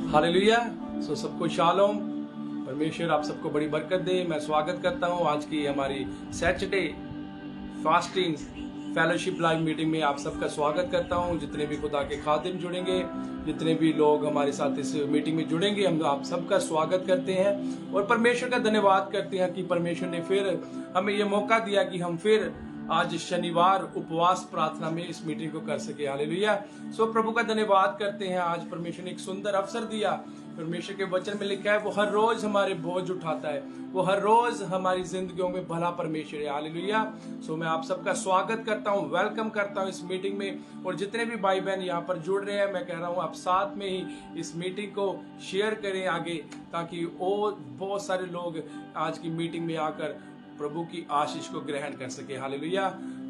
Hallelujah. सबको shalom. परमेश्वर आप सबको बड़ी बरकत दे। मैं स्वागत करता हूं आज की हमारी Saturday fasting fellowship live meeting में। आप सबका स्वागत करता हूं। जितने भी खुदा के खादिम जुड़ेंगे, जितने भी लोग हमारे साथ इस मीटिंग में जुड़ेंगे, हम आप सबका स्वागत करते हैं और परमेश्वर का धन्यवाद करते हैं कि परमेश्वर ने फिर हमें ये मौका दिया कि हम फिर आज शनिवार उपवास प्रार्थना में इस मीटिंग को कर सके। हालेलुया। प्रभु का धन्यवाद करते हैं। आज परमेश्वर ने एक सुंदर अवसर दिया। परमेश्वर के वचन में लिखा है वो हर रोज हमारे बोझ उठाता है, वो हर रोज हमारी जिंदगियों में भला परमेश्वर है। हालेलुया। मैं आप सबका स्वागत करता हूं, वेलकम करता हूं इस मीटिंग में। और जितने भी भाई बहन यहाँ पर जुड़ रहे हैं, मैं कह रहा हूं आप साथ में ही इस मीटिंग को शेयर करें आगे, ताकि और बहुत सारे लोग आज की मीटिंग में आकर प्रभु की आशीष को ग्रहण कर सके। Hallelujah.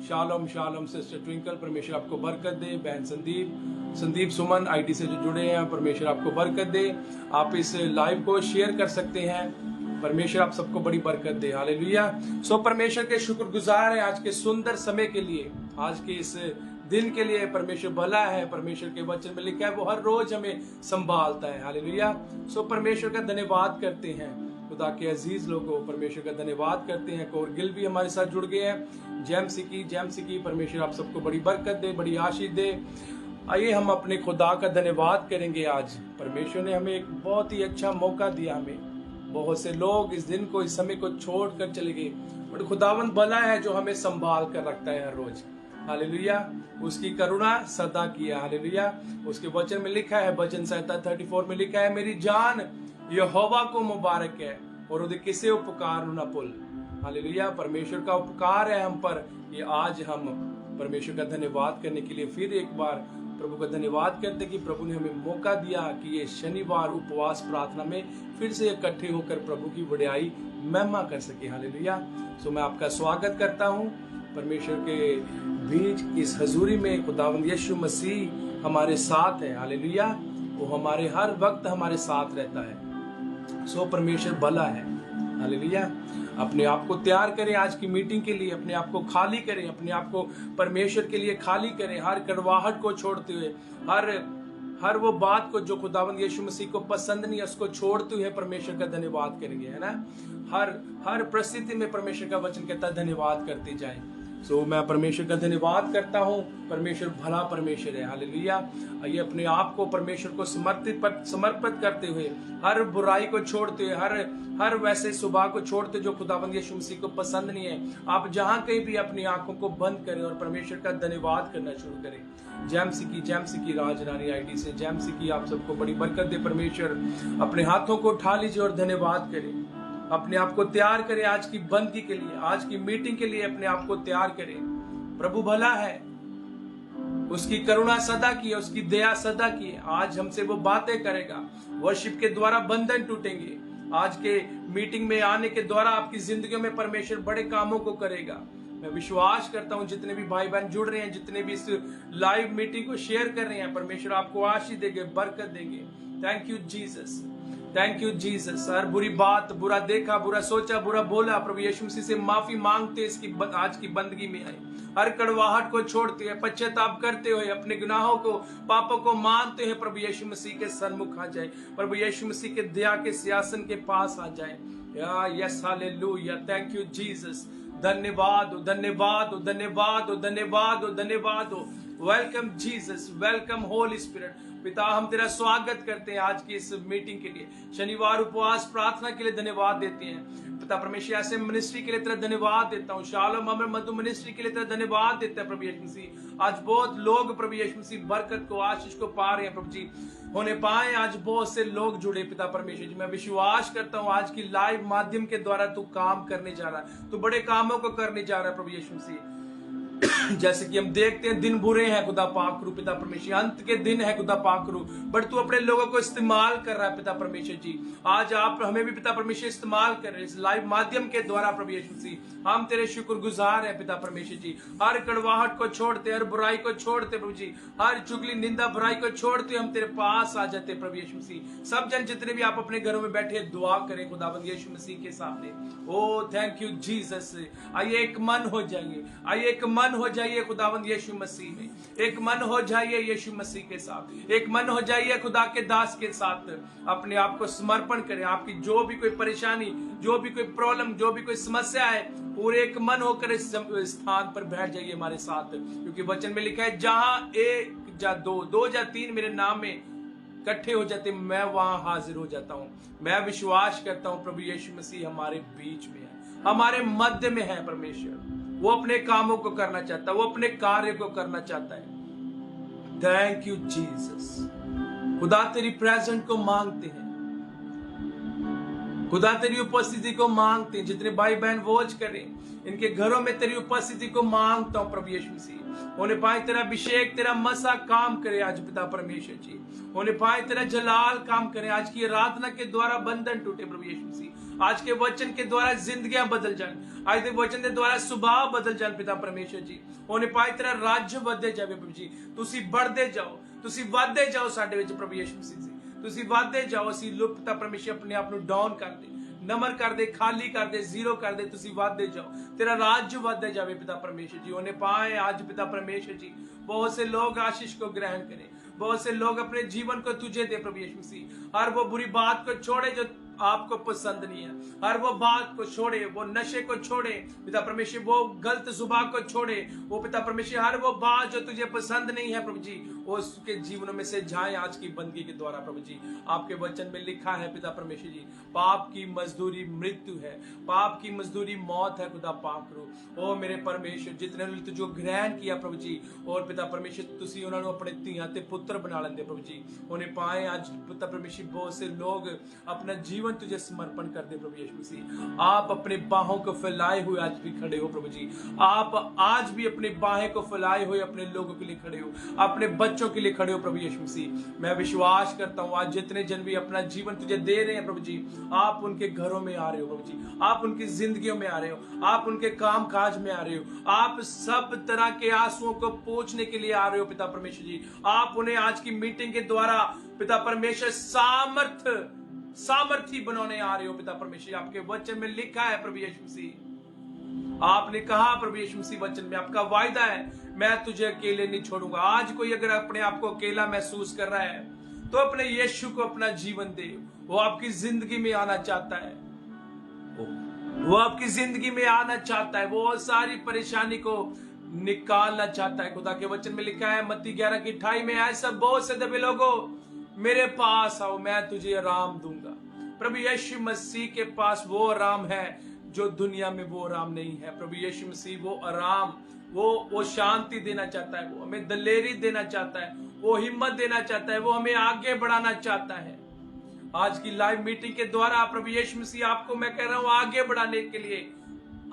Shalom shalom sister twinkle, परमेश्वर आपको बरकत दे। बहन संदीप सुमन आईटी से जो जुड़े हैं, परमेश्वर आपको बरकत दे। आप इस लाइव को शेयर कर सकते हैं। परमेश्वर आप सबको बड़ी बरकत दे। हालेलुया। परमेश्वर के शुक्रगुजार है आज के सुंदर समय के लिए, आज के इस दिन के लिए। परमेश्वर भला है। परमेश्वर के वचन में लिखा है वो हर रोज हमें संभालता है। हालेलुया। परमेश्वर का धन्यवाद करते हैं। खुदा के अजीज लोगों, परमेश्वर का धन्यवाद करते हैं। कोर गिल भी हमारे साथ जुड़ गए हैं। जैम सिकी परमेश्वर आप सबको बड़ी बरकत दे, बड़ी आशीष दे। आइए हम अपने खुदा का धन्यवाद करेंगे। आज परमेश्वर ने हमें एक बहुत ही अच्छा मौका दिया। हमें बहुत से लोग इस दिन को, इस समय को छोड़ कर चले गए, बट खुदावंद भला है जो हमें संभाल कर रखता है हर रोज। हालेलुया। उसकी करुणा सदा की है। हालेलुया। उसके वचन में लिखा है, भजन संहिता 34 में लिखा है, मेरी जान यहोवा को मुबारक है और उदे किसे उपकार न पुल। हालेलुया। परमेश्वर का उपकार है हम पर। ये आज हम परमेश्वर का धन्यवाद करने के लिए फिर एक बार प्रभु का धन्यवाद करते कि प्रभु ने हमें मौका दिया कि ये शनिवार उपवास प्रार्थना में फिर से इकट्ठे होकर प्रभु की बड़ाई महिमा कर सके। हालेलुया। मैं आपका स्वागत करता हूँ परमेश्वर के बीच इस हजूरी में। खुदावंद यीशु मसीह हमारे साथ है। हालेलुया। वो हमारे हर वक्त हमारे साथ रहता है। परमेश्वर भला है। हालेलुया। अपने आप को तैयार करें आज की मीटिंग के लिए। अपने आप को खाली करें, अपने आप को परमेश्वर के लिए खाली करें। हर कड़वाहट को छोड़ते हुए, हर वो बात को जो खुदावंद यीशु मसीह को पसंद नहीं है, उसको छोड़ते हुए परमेश्वर का धन्यवाद करेंगे, है ना। हर परिस्थिति में परमेश्वर का वचन कहता है धन्यवाद करते जाएं। मैं परमेश्वर का धन्यवाद करता हूँ। परमेश्वर भला परमेश्वर है। हालेलुया। ये अपने आप को परमेश्वर को समर्पित करते हुए, हर बुराई को छोड़ते हुए, हर वैसे स्वभाव को छोड़ते जो खुदावंद यीशु मसीह को पसंद नहीं है, आप जहां कहीं भी अपनी आंखों को बंद करें और परमेश्वर का धन्यवाद करना शुरू करें। जैम सिकी राज रानी आईटी से जैम सिकी आप सबको बड़ी बरकत दे। परमेश्वर अपने हाथों को उठा लीजिए और धन्यवाद करें। अपने आप को तैयार करें आज की बंदगी के लिए, आज की मीटिंग के लिए अपने आप को तैयार करें। प्रभु भला है, उसकी करुणा सदा की है, उसकी दया सदा की है। आज हमसे वो बातें करेगा। वर्शिप के द्वारा बंधन टूटेंगे। आज के मीटिंग में आने के द्वारा आपकी जिंदगियों में परमेश्वर बड़े कामों को करेगा। मैं विश्वास करता हूं जितने भी भाई बहन जुड़ रहे हैं, जितने भी इस लाइव मीटिंग को शेयर कर रहे हैं, परमेश्वर आपको आशीष देंगे, बरकत देंगे। Thank you Jesus, thank you Jesus. हर बुरी बात, बुरा देखा, बुरा सोचा, बुरा बोला, प्रभु यीशु मसीह से माफी मांगते इसकी आज की बंदगी में आए। हर कड़वाहट को छोड़ते हुए, पश्चाताप करते हुए, अपने गुनाहों को, पापों को मानते हुए प्रभु यीशु मसीह के सन्मुख आ जाए। प्रभु यीशु मसीह के दया के सिंहासन के पास आ जाए। Yes hallelujah. Thank you Jesus. धन्यवाद, धन्यवाद, धन्यवाद, धन्यवाद, धन्यवाद। Welcome Jesus, welcome holy spirit. पिता, हम तेरा स्वागत करते हैं आज की इस मीटिंग के लिए, शनिवार उपवास प्रार्थना के लिए धन्यवाद देते हैं। पिता परमेश्वर ऐसे मिनिस्ट्री के लिए तेरा धन्यवाद देता हूँ। शालोम अमर मधु मिनिस्ट्री के लिए तेरा धन्यवाद देता है प्रभु यीशु मसीह। आज बहुत लोग प्रभु यीशु मसीह बरकत को, आशीष को पा रहे हैं प्रभु जी, होने पाए। आज बहुत से लोग जुड़े पिता परमेश्वर जी। मैं विश्वास करता हूँ आज की लाइव माध्यम के द्वारा तू काम करने जा रहा है, तू बड़े कामों को करने जा रहा है प्रभु यीशु मसीह। जैसे कि हम देखते हैं दिन बुरे हैं खुदा पाक रू पिता परमेश्वर, अंत के दिन है खुदा पाक रू, बट तू अपने लोगों को इस्तेमाल कर रहा है पिता परमेश्वर जी। आज आप हमें भी पिता परमेश्वर इस्तेमाल कर रहे हैं इस लाइव माध्यम के द्वारा प्रभु यीशु मसीह। हम तेरे शुक्रगुजार हैं पिता परमेश्वर जी। हर कड़वाहट को छोड़ते, हर बुराई को छोड़ते प्रभु जी, हर चुगली निंदा बुराई को छोड़ते हम तेरे पास आ जाते प्रभु यीशु मसीह। सब जन जितने भी आप अपने घरों में बैठे दुआ करें खुदाबंद यीशु मसीह के सामने। ओ थैंक यू जीसस। आइए एक मन हो जाएंगे, आइए एक मन मन हो जाइए खुदावंद यीशु मसीह में, एक मन हो जाइए यीशु मसीह के साथ, एक मन हो जाइए खुदा के दास के साथ। अपने आप को समर्पण करें। आपकी जो भी कोई परेशानी, जो भी कोई प्रॉब्लम, जो भी कोई समस्या है, पूरे एक मन होकर इस स्थान पर बैठ जाइए हमारे साथ, क्योंकि वचन में लिखा है जहां एक या दो या तीन मेरे नाम में इकट्ठे हो जाते, मैं वहां हाजिर हो जाता हूं। मैं विश्वास करता हूं प्रभु यीशु मसीह हमारे बीच में है, हमारे मध्य में है। परमेश्वर वो अपने कामों को करना चाहता है, वो अपने कार्य को करना चाहता है। Thank you Jesus. खुदा तेरी प्रेजेंट को मांगते हैं, खुदा तेरी उपस्थिति को मांगते हैं। जितने भाई बहन वॉच करें, इनके घरों में तेरी उपस्थिति को मांगता हूं प्रभु यीशु मसीह। उन्हें पाए तेरा अभिषेक, तेरा मसा काम करे आज पिता परमेश्वर जी। उन्हें पाए तेरा जलाल काम करे। आज की आराधना के द्वारा बंधन टूटे प्रभु यीशु मसीह। आज के वचन के द्वारा जिंदगियां बदल जाए, आज के वचन के द्वारा स्वभाव बदल जाए पिता परमेश्वर जी। उन्हें पाए तेरा राज्य बढ़ते जाए प्रभु जी। तुसी बढ़ते जाओ, तुसी वाधे जाओ साडे विच प्रभु यीशु मसीह जी। तुसी वाधे जाओ। असीं लोग पिता परमेश्वर अपने आप ਨੂੰ डाउन कर दे, नमर कर दे, खाली कर दे, जीरो कर दे। तुसी वाधे जाओ, तेरा राज्य वाधे जावे पिता परमेश्वर जी। उन्हें पाए आज पिता परमेश्वर जी, बहुत से लोग आशीष को ग्रहण करें, बहुत से लोग अपने जीवन को तुझे दे प्रभु यीशु मसीह। हर वो बुरी बात को छोड़े जो आपको पसंद नहीं है, हर वो बात को छोड़े, वो नशे को छोड़े पिता परमेश्वर, वो गलत सुबह को छोड़े, वो पिता परमेश्वर हर वो बात जो तुझे पसंद नहीं है प्रभु जी, वो उसके जीवन में से जाए आज की बंदगी के द्वारा प्रभु जी। आपके वचन में लिखा है पिता परमेश्वर जी, पाप की मजदूरी मृत्यु है, पाप की मजदूरी मौत है। खुदा पाप करो ओ मेरे परमेश्वर। जितने ने तुझो ग्रहण किया प्रभु जी, और पिता परमेश्वर तुसी उन्होंने अपने धीआं ते पुत्र बना लेंदे प्रभु जी। उन्हें पाए आज पिता परमेश्वर, बहुत से लोग अपना जीवन तुझे समर्पण कर दे प्रभु यीशु मसीह। आप अपने बाहों को फैलाए हुए आज भी खड़े हो प्रभु जी। आप आज भी अपनी बाहें को फैलाए हुए अपने लोगों के लिए खड़े हो, अपने बच्चों के लिए खड़े हो प्रभु यीशु मसीह। मैं विश्वास करता हूं आज जितने जन भी अपना जीवन तुझे दे रहे हैं प्रभु जी, आप उनके घरों में आ रहे हो प्रभु जी, आप उनकी जिंदगियों में आ रहे हो, आप उनके काम काज में आ रहे हो, आप सब तरह के आंसुओं को पोंछने के लिए आ रहे हो पिता परमेश्वर जी। आप उन्हें आज की मीटिंग के द्वारा पिता परमेश्वर सामर्थी बनाने आ रहे हो पिता परमेश्वर। आपके वचन में लिखा है प्रभु यीशु मसीह, आपने कहा प्रभु यीशु मसीह वचन में, आपका वायदा है मैं तुझे अकेले नहीं छोड़ूंगा। आज कोई अगर अपने आप को अकेला महसूस कर रहा है तो अपने यीशु को अपना जीवन दे। वो आपकी जिंदगी में आना चाहता है, वो आपकी जिंदगी में आना चाहता है, वो सारी परेशानी को निकालना चाहता है। खुदा के वचन में लिखा है मत्ती 11:28 में, ऐसा बहुत से दबे लोगों मेरे पास आओ, मैं तुझे आराम दूंगा। प्रभु यीशु मसीह के पास वो आराम है जो दुनिया में वो आराम नहीं है। प्रभु यीशु मसीह वो आराम, वो शांति देना चाहता है, वो हमें दलेरी देना चाहता है, वो हिम्मत देना चाहता है, वो हमें आगे बढ़ाना चाहता है। आज की लाइव मीटिंग के द्वारा प्रभु यीशु मसीह आपको मैं कह रहा हूं आगे बढ़ाने के लिए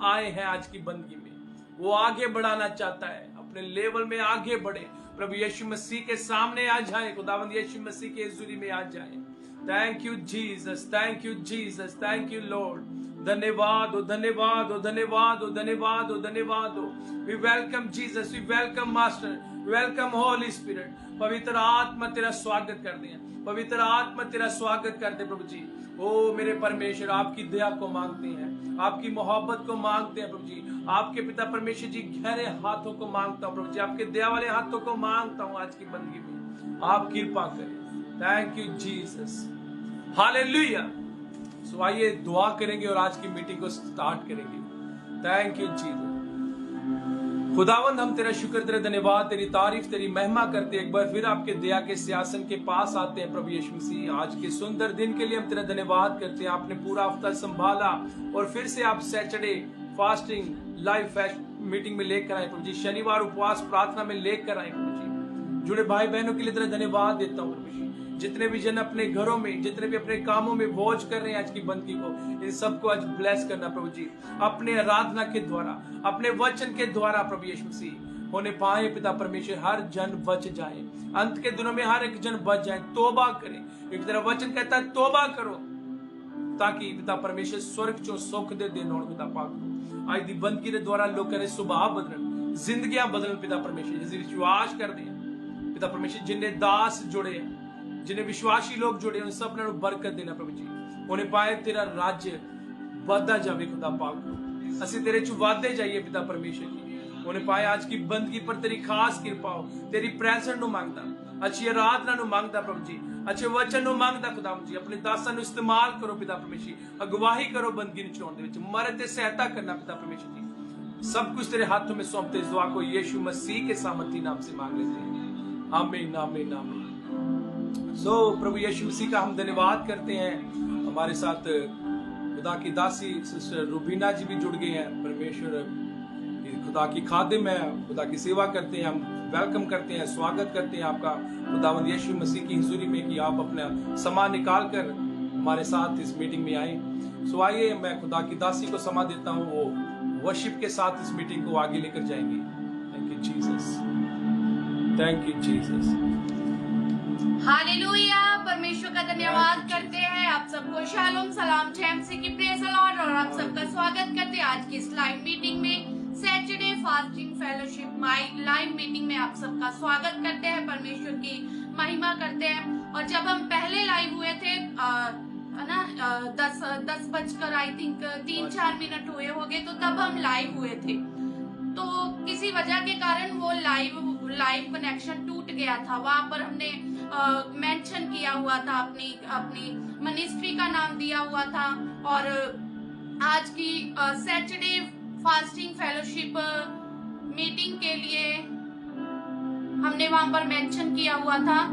आए हैं। आज की बंदगी में वो आगे बढ़ाना चाहता है, अपने लेवल में आगे बढ़े, प्रभु यीशु मसीह के सामने आ जाए, खुदावंद यीशु मसीह के हुजूरी में आ जाए। Thank you Jesus, thank you Jesus, thank you Lord. धन्यवाद हो, धन्यवाद हो, धन्यवाद हो, धन्यवाद हो, धन्यवाद हो। We welcome Jesus, we welcome master, welcome holy spirit. पवित्र आत्मा तेरा स्वागत कर दे, पवित्र आत्मा तेरा स्वागत कर दे प्रभु जी। ओ मेरे परमेश्वर, आपकी दया को मांगते हैं, आपकी मोहब्बत को मांगते हैं प्रभु जी। आपके पिता परमेश्वर जी गहरे हाथों को मांगता हूं प्रभु जी, आपके दया वाले हाथों को मांगता हूं। आज की बंदगी में आप कृपा करें। Thank you Jesus, hallelujah. So आइए दुआ करेंगे और आज की मीटिंग को स्टार्ट करेंगे। Thank you Jesus. खुदावंद हम तेरा शुक्र, तेरा धन्यवाद, तेरी तारीफ, तेरी महिमा करते एक बार फिर आपके दया के सिंहासन के पास आते हैं प्रभु यीशु मसीह। आज के सुंदर दिन के लिए हम तेरा धन्यवाद करते हैं। आपने पूरा हफ्ता संभाला और फिर से आप Saturday fasting live fest meeting में लेकर आए प्रभु जी, शनिवार उपवास प्रार्थना में लेकर आए प्रभु जी। जुड़े भाई बहनों के लिए तेरा धन्यवाद देता हूँ प्रभु जी। जितने भी जन अपने घरों में, जितने भी अपने कामों में वॉच कर रहे हैं आज की बंदगी को, इन सबको आज ब्लेस करना प्रभु जी, अपने आराधना के द्वारा, अपने वचन के द्वारा प्रभु यीशु मसीह होने पाए पिता परमेश्वर। हर जन बच जाए, अंत के दिनों में हर एक जन बच जाए, तौबा करें। एक तेरा वचन कहता है तौबा करो ताकि पिता परमेश्वर स्वर्ग चो सुख दे देना। पिता पाक आज दी बंदगी के द्वारा लोग करे स्वभाव बदलन, जिंदगियां बदलन पिता परमेश्वर। जिसे विश्वास कर दे पिता परमेश्वर, जिन्हें दास जुड़े हैं, जिन्हें विश्वासी लोग जुड़े, उन सब ने बरकत देना प्रभु जी। उन्हें पाए तेरा राज्य वादा जावे खुदा पाक, असि तेरे चु वादे जाइए पिता परमेश्वर जी। उन्हें पाए आज की बंदगी पर तेरी खास कृपा हो, तेरी प्रेजेंस नु मांगदा, अच्छी आराधना नु मांगदा प्रभु जी, अच्छे वचन नु मांगदा खुदा जी, अपने दासां नु इस्तेमाल करो पिता परमेश्वर, अगवाही करो बंदगी नु चलाउण दे विच, मदद ते सहायता करना पिता परमेश्वर जी। सब कुछ तेरे हाथों में सौंपते इस दुआ को यीशु मसीह के सामर्थी नाम से मांग लेते हैं, आमीन आमीन आमीन। सो प्रभु यीशु मसीह का हम धन्यवाद करते हैं। हमारे साथ खुदा की दासी सिस्टर रूबीना जी भी जुड़ गए हैं। परमेश्वर खुदा की खादिम है, खुदा की सेवा करते हैं। हम वेलकम करते हैं, स्वागत करते हैं आपका खुदावंद यीशु मसीह की हुजूरी में कि आप अपना समय निकाल कर हमारे साथ इस मीटिंग में आए। सो आइए, मैं खुदा की दासी को समय देता हूँ, वो वर्शिप के साथ इस मीटिंग को आगे लेकर जाएंगे। Thank you Jesus, thank you Jesus. Hallelujah, परमेश्वर का धन्यवाद करते हैं। आप सबको शालोम सलाम जैमसी की प्रेज द लॉर्ड, और आप सबका स्वागत करते हैं आज की इस लाइव मीटिंग में, Saturday fasting fellowship live meeting में आप सबका स्वागत करते हैं। परमेश्वर की महिमा करते हैं। और जब हम पहले लाइव हुए थे ना 10 बजकर आई थिंक 3-4 मिनट हुए होंगे, तो तब हम लाइव हुए थे। तो किसी वजह के कारण वो लाइव कनेक्शन टूट गया था। वहां पर हमने मेंशन किया हुआ था, अपनी मिनिस्ट्री का नाम दिया हुआ था, और आज की सैटरडे फास्टिंग फेलोशिप मीटिंग के लिए हमने वहां पर मेंशन किया हुआ था,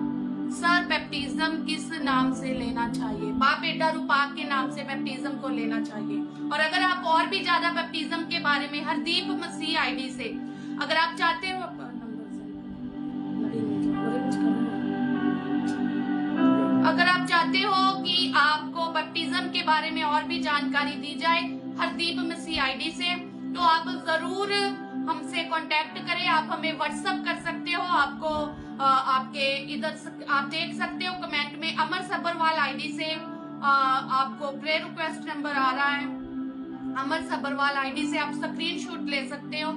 सर बैप्टिज्म किस नाम से लेना चाहिए, बाप बेटा रूपाक के नाम से बैप्टिज्म को लेना चाहिए। और अगर आप और भी ज्यादा बैप्टिज्म के बारे में हरदीप मसीह आईडी से अगर आप चाहते हो, अगर आप चाहते हो कि आपको बैप्टिज्म के बारे में और भी जानकारी दी जाए हरदीप मसीह आईडी से, तो आप जरूर हमसे कांटेक्ट करें। आप हमें व्हाट्सएप कर सकते हो। आपको आपके इधर आप देख सकते हो कमेंट में अमर सब्बरवाल आईडी से आपको प्रेयर रिक्वेस्ट नंबर आ रहा है। अमर सब्बरवाल आईडी से आप स्क्रीनशॉट ले सकते हो।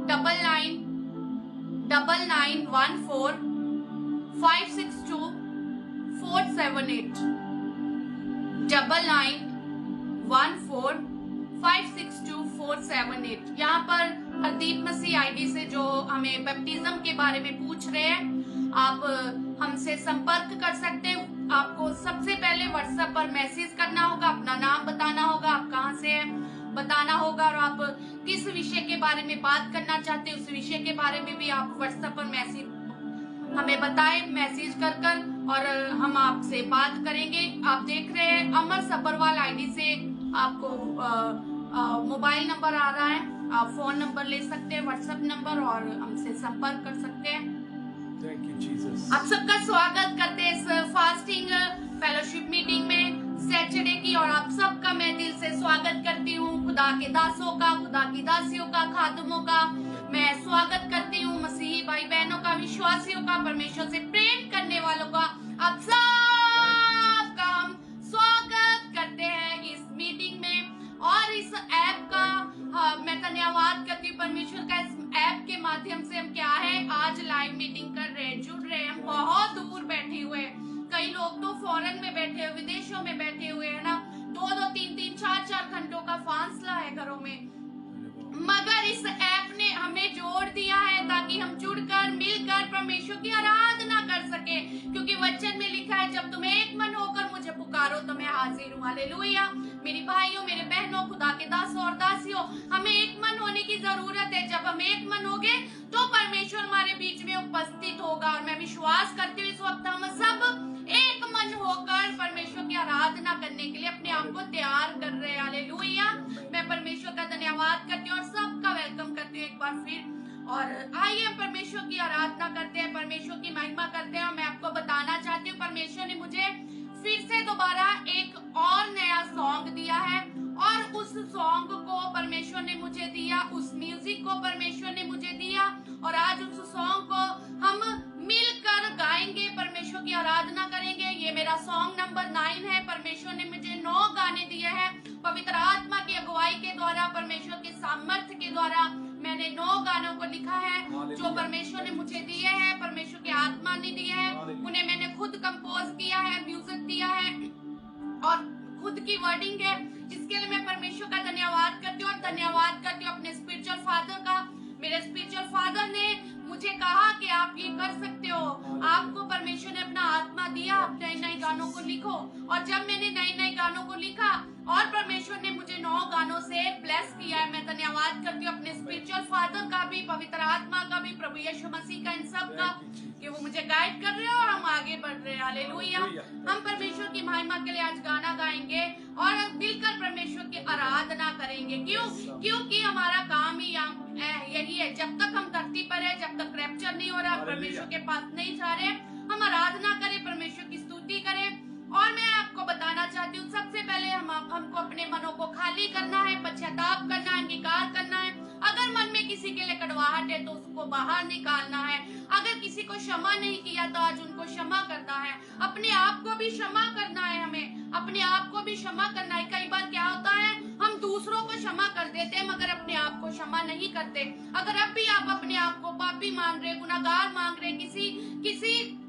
999914562478 9914562478। यहाँ पर हरदीप मसीह आईडी से जो हमें बैप्टिज्म के बारे में पूछ रहे हैं, आप हमसे संपर्क कर सकते हैं। आपको सबसे पहले व्हाट्सएप पर मैसेज करना होगा, अपना नाम बताना होगा, आप कहाँ से हैं बताना होगा, और आप किस विषय के बारे में बात करना चाहते हैं उस विषय के बारे में भी आप व्हाट्सएप पर मैसेज हमें बताएं, मैसेज कर और हम आपसे बात करेंगे। आप देख रहे हैं अमर सब्बरवाल आईडी से आपको मोबाइल नंबर आ रहा है, आप फोन नंबर ले सकते हैं, व्हाट्सएप नंबर, और हमसे संपर्क कर सकते हैं। Thank you Jesus. आप सबका स्वागत करते हैं इस फास्टिंग फेलोशिप मीटिंग में सैटरडे की, और आप सबका मैं दिल से स्वागत करती हूँ। खुदा के दासों का, खुदा की दासियों का, खादमों का मैं स्वागत करती हूँ। मसीही भाई बहनों का, विश्वासियों का, परमेश्वर से प्रेम करने वालों का, आप सबका हम स्वागत करते हैं इस मीटिंग में। और इस ऐप का मैं धन्यवाद करती हूँ परमेश्वर का। इस ऐप के माध्यम से हम क्या है आज लाइव मीटिंग कर रहे हैं, जुड़ रहे हैं। हम बहुत दूर बैठे हुए हैं, कई लोग तो फॉरेन में बैठे हुए, विदेशों में बैठे हुए हैं ना, 2-2, 3-3, 4-4 घंटों का फासला है घरों में, मगर इस ऐप ने हमें जोड़ दिया है ताकि हम जुड़कर मिलकर परमेश्वर की आराधना कर सके। क्योंकि वचन में लिखा है, जब तुम एक मन होकर मुझे पुकारो तो मैं हाजिर हूँ। हालेलुया। मेरी भाइयों, मेरे बहनों, खुदा के दासों और दासियों, हमें एक मन होने की जरूरत है। जब हम एक मन होंगे तो परमेश्वर हमारे बीच में उपस्थित होगा। और मैं विश्वास करती हूँ इस वक्त हम सब एक मन होकर परमेश्वर की आराधना करने के लिए अपने आप को तैयार कर रहे हैं। हालेलुया। मैं परमेश्वर का धन्यवाद करती हूँ और सबका वेलकम करती हूँ एक बार फिर। और आइए हम परमेश्वर की आराधना करते हैं, परमेश्वर की महिमा करते हैं। और मैं आपको बताना चाहती हूँ, परमेश्वर ने मुझे फिर से दोबारा एक और नया सॉन्ग दिया है, और उस सॉन्ग को परमेश्वर ने मुझे दिया, उस म्यूजिक को परमेश्वर ने मुझे दिया, और आज उस सॉन्ग को हम मिलकर गाएंगे, परमेश्वर की आराधना करेंगे। ये मेरा सॉन्ग नंबर 9 है। परमेश्वर ने मुझे 9 गाने दिए हैं, पवित्र आत्मा की अगुवाई के द्वारा, परमेश्वर के सामर्थ्य के द्वारा मैंने 9 गानों को लिखा है जो परमेश्वर ने मुझे दिए हैं, परमेश्वर की आत्मा ने दिए हैं। उन्हें मैंने खुद कंपोज किया है, म्यूजिक दिया है और खुद की वर्डिंग है। इसके लिए मैं परमेश्वर का धन्यवाद करती हूँ, और धन्यवाद करती हूँ अपने स्पिरिचुअल फादर का, मेरे स्पिरिचुअल फादर ने मुझे कहा कि आप ये कर सकते हो, आपको परमेश्वर ने अपना आत्मा दिया, आप नए नए गानों को लिखो। और जब मैंने नए नए गानों को लिखा और परमेश्वर ने मुझे 9 गानों से ब्लेस किया है, मैं धन्यवाद करती हूँ अपने स्पिरिचुअल फादर का भी, पवित्र आत्मा का भी, प्रभु यीशु मसीह का, इन सब का, कि वो मुझे गाइड कर रहे हैं और हम आगे बढ़ रहे हैं। हालेलुया। हम परमेश्वर की महिमा के लिए आज गाना गाएंगे और मिलकर परमेश्वर की आराधना करेंगे। क्योंकि हमारा काम ही यही है, जब तक हम धरती पर है, जब तक रैप्चर नहीं हो रहा, परमेश्वर के पास नहीं जा रहे, हम आराधना करें, परमेश्वर की स्तुति करें। और मैं आपको बताना चाहती हूँ, सबसे पहले हमको अपने मनों को खाली करना है, पश्चाताप करना है, अंगीकार करना है। अगर मन में किसी के लिए कड़वाहट है तो उसको बाहर निकालना है। अगर किसी को क्षमा नहीं किया तो आज उनको क्षमा करना है। अपने आप को भी क्षमा करना है, हमें अपने आप को भी क्षमा करना है। कई बार क्या होता है, हम दूसरों को क्षमा कर देते हैं मगर अपने आप को क्षमा नहीं करते। अगर अब भी आप अपने आप को पापी मान रहे, गुनाहगार मान रहे, किसी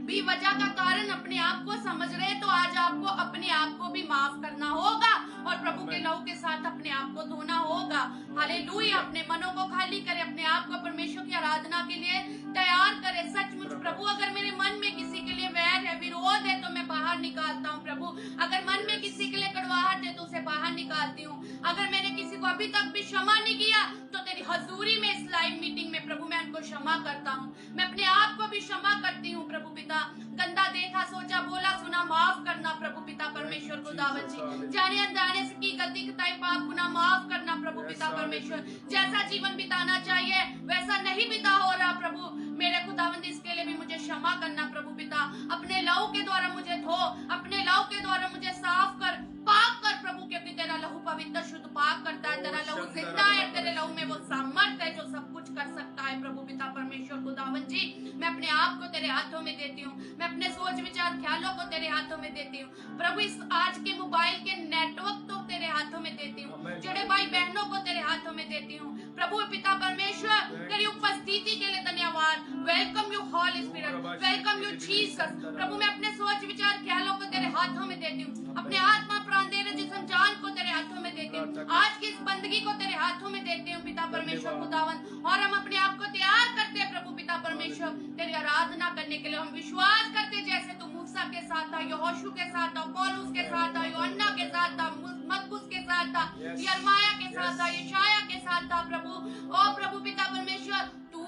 भी वजह का कारण अपने आप को समझ रहे, तो आज आपको अपने आप को भी माफ करना होगा और प्रभु के लहू के साथ अपने आप को धोना होगा। हालेलुया। अपने मनों को खाली करें, अपने आप को परमेश्वर की आराधना के लिए तैयार करें। सचमुच प्रभु, अगर मेरे मन में किसी के लिए वैर है, विरोध है, तो मैं बाहर निकालता हूँ प्रभु। अगर मन में किसी के लिए कड़वाहट है तो उसे बाहर निकालती हूँ। अगर मैंने किसी को अभी तक भी क्षमा नहीं किया तो तेरी हजूरी में, इस लाइव मीटिंग में प्रभु मैं उनको क्षमा करता हूँ। मैं अपने आप को भी क्षमा करती हूँ प्रभु पिता। गंदा देखा, सोचा, बोला, सुना, माफ करना प्रभु पिता परमेश्वर खुदावन जी। जाने अनजाने से की गलती पाप गुनाह माफ करना प्रभु पिता परमेश्वर। जैसा जीवन बिताना चाहिए वैसा नहीं बिता हो रहा प्रभु मेरे खुदावन जी, इसके लिए भी मुझे क्षमा करना प्रभु पिता। अपने लहू के द्वारा मुझे धो, अपने लहू के द्वारा मुझे साफ कर, पाक कर प्रभु, क्योंकि तेरा लहू पवित्र शुद्ध पाक करता है। तेरा लहू जिंदा है, तेरे लहू में वो सामर्थ है जो सब कुछ कर सकता है प्रभु पिता परमेश्वर खुदावन जी। मैं अपने आप को तेरे हाथों में देती हूँ, मैं अपने सोच विचार ख्यालों को तेरे हाथों में देती हूँ प्रभु। इस आज के मोबाइल के नेटवर्क तो तेरे हाथों में देती हूँ, जुड़े भाई बहनों को तेरे हाथों में देती हूँ प्रभु पिता परमेश्वर। तेरी उपस्थिति के लिए धन्यवाद। Welcome you Holy Spirit, welcome you Jesus. प्रभु मैं अपने सोच विचार ख्यालों को तेरे हाथों में देती हूँ, अपने आत्मा प्राण देह जिस्म जान को तेरे हाथों में देती हूँ। आज की इस बंदगी को तेरे हाथों में देती हूँ पिता परमेश्वर खुदावन। और हम अपने आप को तैयार करते हैं प्रभु पिता परमेश्वर तेरी आराधना करने के लिए। हम विश्वास करते जैसे तू मूसा के साथ था, यहोशू के साथ था, पौलुस के साथ था, यूहन्ना के साथ था, मरकुस के साथ था, यिर्मयाह के साथ था, यशायाह के साथ था प्रभु। ओ प्रभु पिता परमेश्वर, तू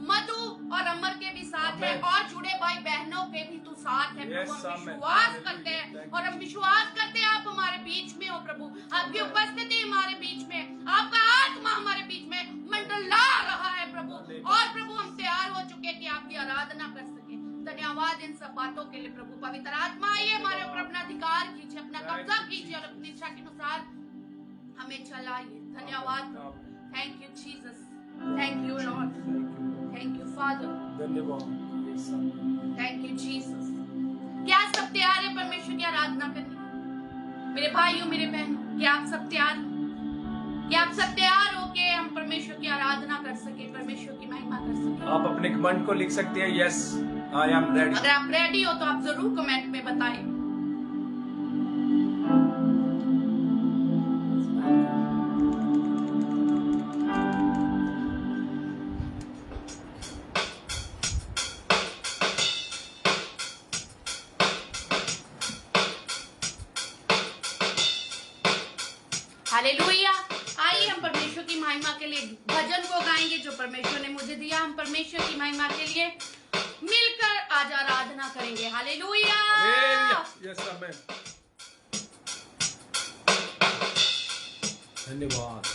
मधु और अमर के भी साथ है और जुड़े भाई बहनों के भी तू साथ है प्रभु। हम विश्वास करते हैं और हम विश्वास करते हैं आप हमारे बीच में हो प्रभु। आपकी उपस्थिति हमारे बीच में, आपका आत्मा हमारे बीच में मंडला रहा है प्रभु। और प्रभु हम तैयार हो चुके हैं कि आपकी आराधना कर सके। धन्यवाद इन सब बातों के लिए प्रभु। पवित्र आत्मा आइए हमारे ऊपर अपना अधिकार कीजिए, अपना कब्जा कीजिए और अपनी इच्छा के अनुसार हमें चलाइए। धन्यवाद। Thank you Jesus, thank you Lord, thank you father, धन्यवाद, थैंक यू जीसस। क्या सब तैयार है परमेश्वर की आराधना करने? मेरे भाइयों, मेरे बहनों, क्या आप सब तैयार हो? क्या आप सब तैयार हो कि हम परमेश्वर की आराधना कर सके, परमेश्वर की महिमा कर सके? आप अपने कमेंट को लिख सकते हैं, यस आई एम रेडी। अगर आप रेडी हो तो आप जरूर कमेंट में बताएं। हालेलुया। आइए हम परमेश्वर की महिमा के लिए भजन को गाएंगे जो परमेश्वर ने मुझे दिया। हम परमेश्वर की महिमा के लिए मिलकर आज आराधना करेंगे। हालेलुया। Yes amen. धन्यवाद।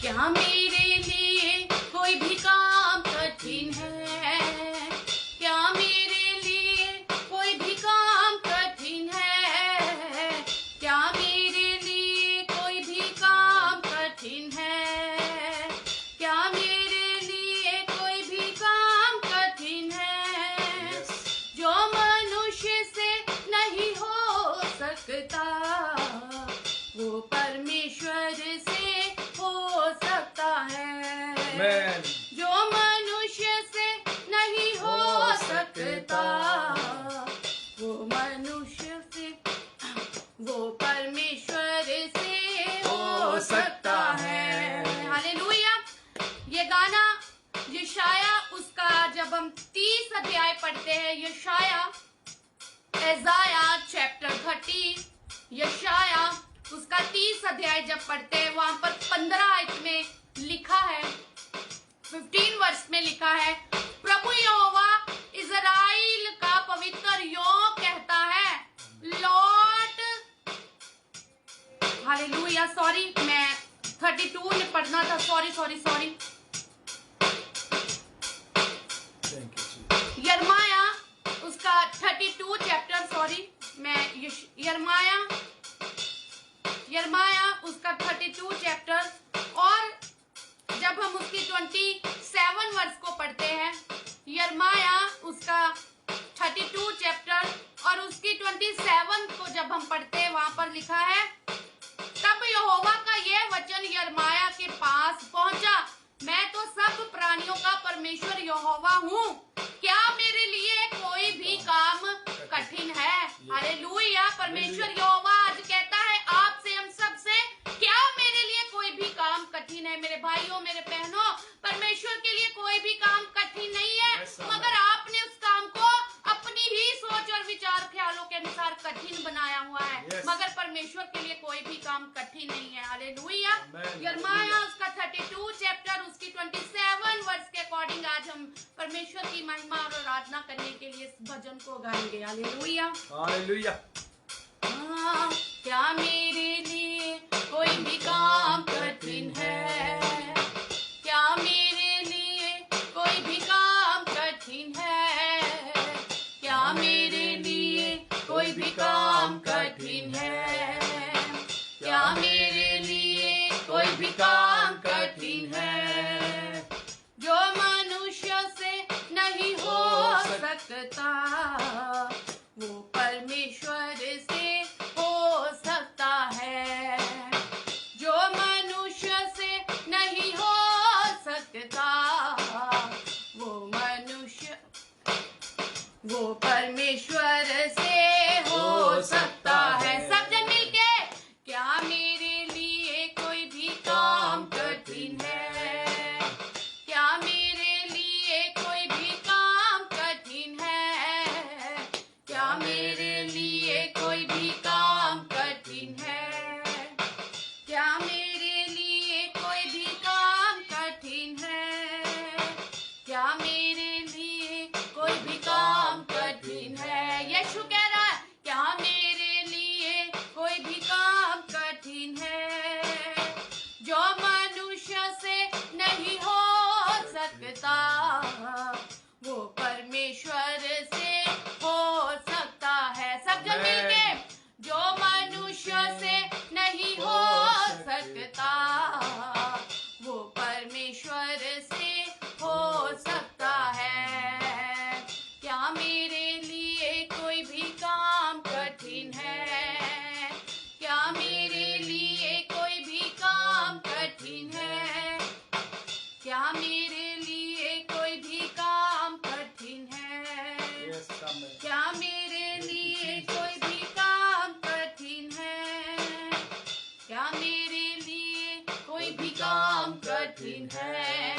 क्या मेरे लिए कोई भी काम कठिन है? क्या मेरे लिए कोई भी काम कठिन है? क्या मेरे लिए कोई भी काम कठिन है? क्या मेरे लिए कोई भी काम कठिन है? जो मनुष्य से नहीं हो सकता वो परमेश्वर से हो सकता है। जो मनुष्य से नहीं हो सकता वो मनुष्य से, वो परमेश्वर से हो सकता है। हालेलुया। गाना यशाया उसका जब हम 30 अध्याय पढ़ते हैं, यशाया एजाया चैप्टर 30, यशाया उसका 30 अध्याय जब पढ़ते हैं, वहां पर 15 आयत में लिखा है, 15 वर्ष में लिखा है, प्रभु यहोवा इज़राइल का पवित्र यो कहता है, लॉर्ड, हालेलुया, सॉरी मैं 32 में पढ़ना था, सॉरी यर्माया उसका 32 चैप्टर, सॉरी मैं यर्माया उसका 32 चैप्टर, और जब हम उसकी 27 वर्ष को पढ़ते हैं, यर्माया उसका 32 चैप्टर और उसकी 27 को जब हम पढ़ते हैं, वहां पर लिखा है, तब यहोवा का यह वचन यर्माया के पास पहुंचा, मैं तो सब प्राणियों का परमेश्वर यहोवा हूँ, क्या मेरे लिए कोई भी काम कठिन है? हालेलुया, परमेश्वर यहोवा आज कहता है आपसे, हम सब से, क्या मेरे लिए कोई भी काम कठिन है? मेरे भाइयों, मेरे बहनों, परमेश्वर के लिए कोई भी काम कठिन नहीं है, मगर आपने उस काम को अपनी ही सोच और विचार ख्यालों के अनुसार कठिन बनाया हुआ है, मगर परमेश्वर के लिए कोई भी काम कठिन नहीं है। हालेलुया, यर्माया उसका 32 चैप्टर उसकी 27 वर्ष के अकॉर्डिंग आज हम परमेश्वर की महिमा और आराधना करने के लिए इस भजन को गाएंगे। Hallelujah, hallelujah. क्या मेरे लिए कोई भी काम कठिन है? क्या मेरे लिए कोई भी काम कठिन है? क्या मेरे लिए कोई भी काम कठिन है? क्या मेरे लिए कोई भी काम कठिन है? जो मनुष्य से नहीं हो सकता, वो परमेश्वर से हो सकता है। जो मनुष्य से नहीं हो सकता, वो परमेश्वर से हो सकता है। सब जन मिलके, क्या मेरे लिए कोई भी काम कठिन है? क्या मेरे लिए कोई भी काम कठिन है? क्या मेरे लिए कोई भी काम कठिन है? क्या मेरे लिए कोई भी काम कठिन है? क्या मेरे लिए कोई भी काम कठिन है? यीशु कह रहा है, क्या मेरे लिए कोई भी काम कठिन है? जो मनुष्य से नहीं हो सकता, वो परमेश्वर से हो सकता है। सब जन मिलके, जो मनुष्य से नहीं हो सकता, वो परमेश्वर से हो सकता है। क्या मेरे लिए कोई भी काम कठिन है? क्या मेरे लिए कोई भी काम कठिन है? क्या मेरे लिए कोई भी काम कठिन है? क्या मेरे लिए कोई भी काम कठिन है? क्या मेरे लिए कोई भी काम कठिन है?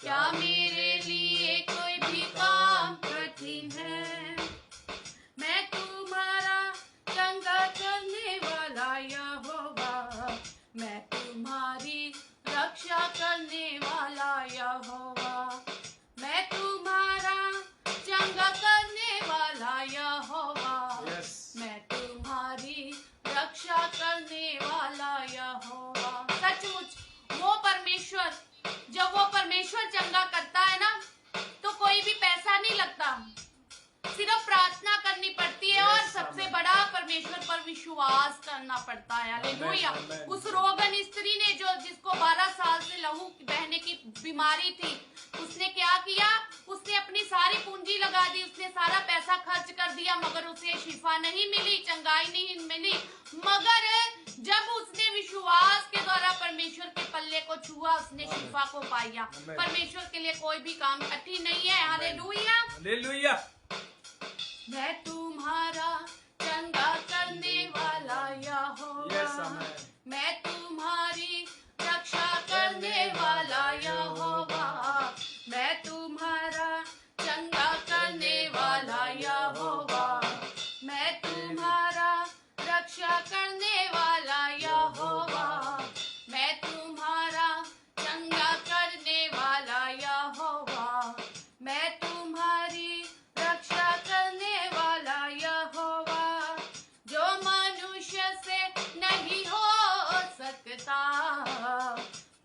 क्या मेरे लिए कोई भी काम कठिन है? मैं तुम्हारा चंगा करने वाला यहोवा, मैं तुम्हारी रक्षा करने वाला यहोवा, मैं तुम्हारा चंगा करने वाला यहोवा, मैं तुम्हारी रक्षा करने वाला यहोवा। सचमुच वो परमेश्वर, जब वो परमेश्वर चंगा करता है ना, तो कोई भी पैसा नहीं लगता, सिर्फ प्रार्थना करनी पड़ती है और सबसे बड़ा परमेश्वर पर विश्वास करना पड़ता है। हालेलुया। उस रोगन स्त्री ने जिसको 12 साल से लहू बहने की बीमारी थी, उसने क्या किया? उसने अपनी सारी पूंजी लगा दी, उसने सारा पैसा खर्च कर दिया, मगर उसे शिफा नहीं मिली, चंगाई नहीं मिली। मगर जब उसने विश्वास के द्वारा परमेश्वर के पल्ले को छुआ, उसने शिफा को पाया। परमेश्वर के लिए कोई भी काम कठिन नहीं है। Hallelujah, hallelujah. मैं तुम्हारा चंगा करने वाला यहोवा, मैं तुम्हारी रक्षा करने वाला यहोवा, रक्षा करने वाला यहोवा, मैं तुम्हारा चंगा करने वाला यहोवा, मैं तुम्हारी रक्षा करने वाला यहोवा, जो मनुष्य से नहीं हो सकता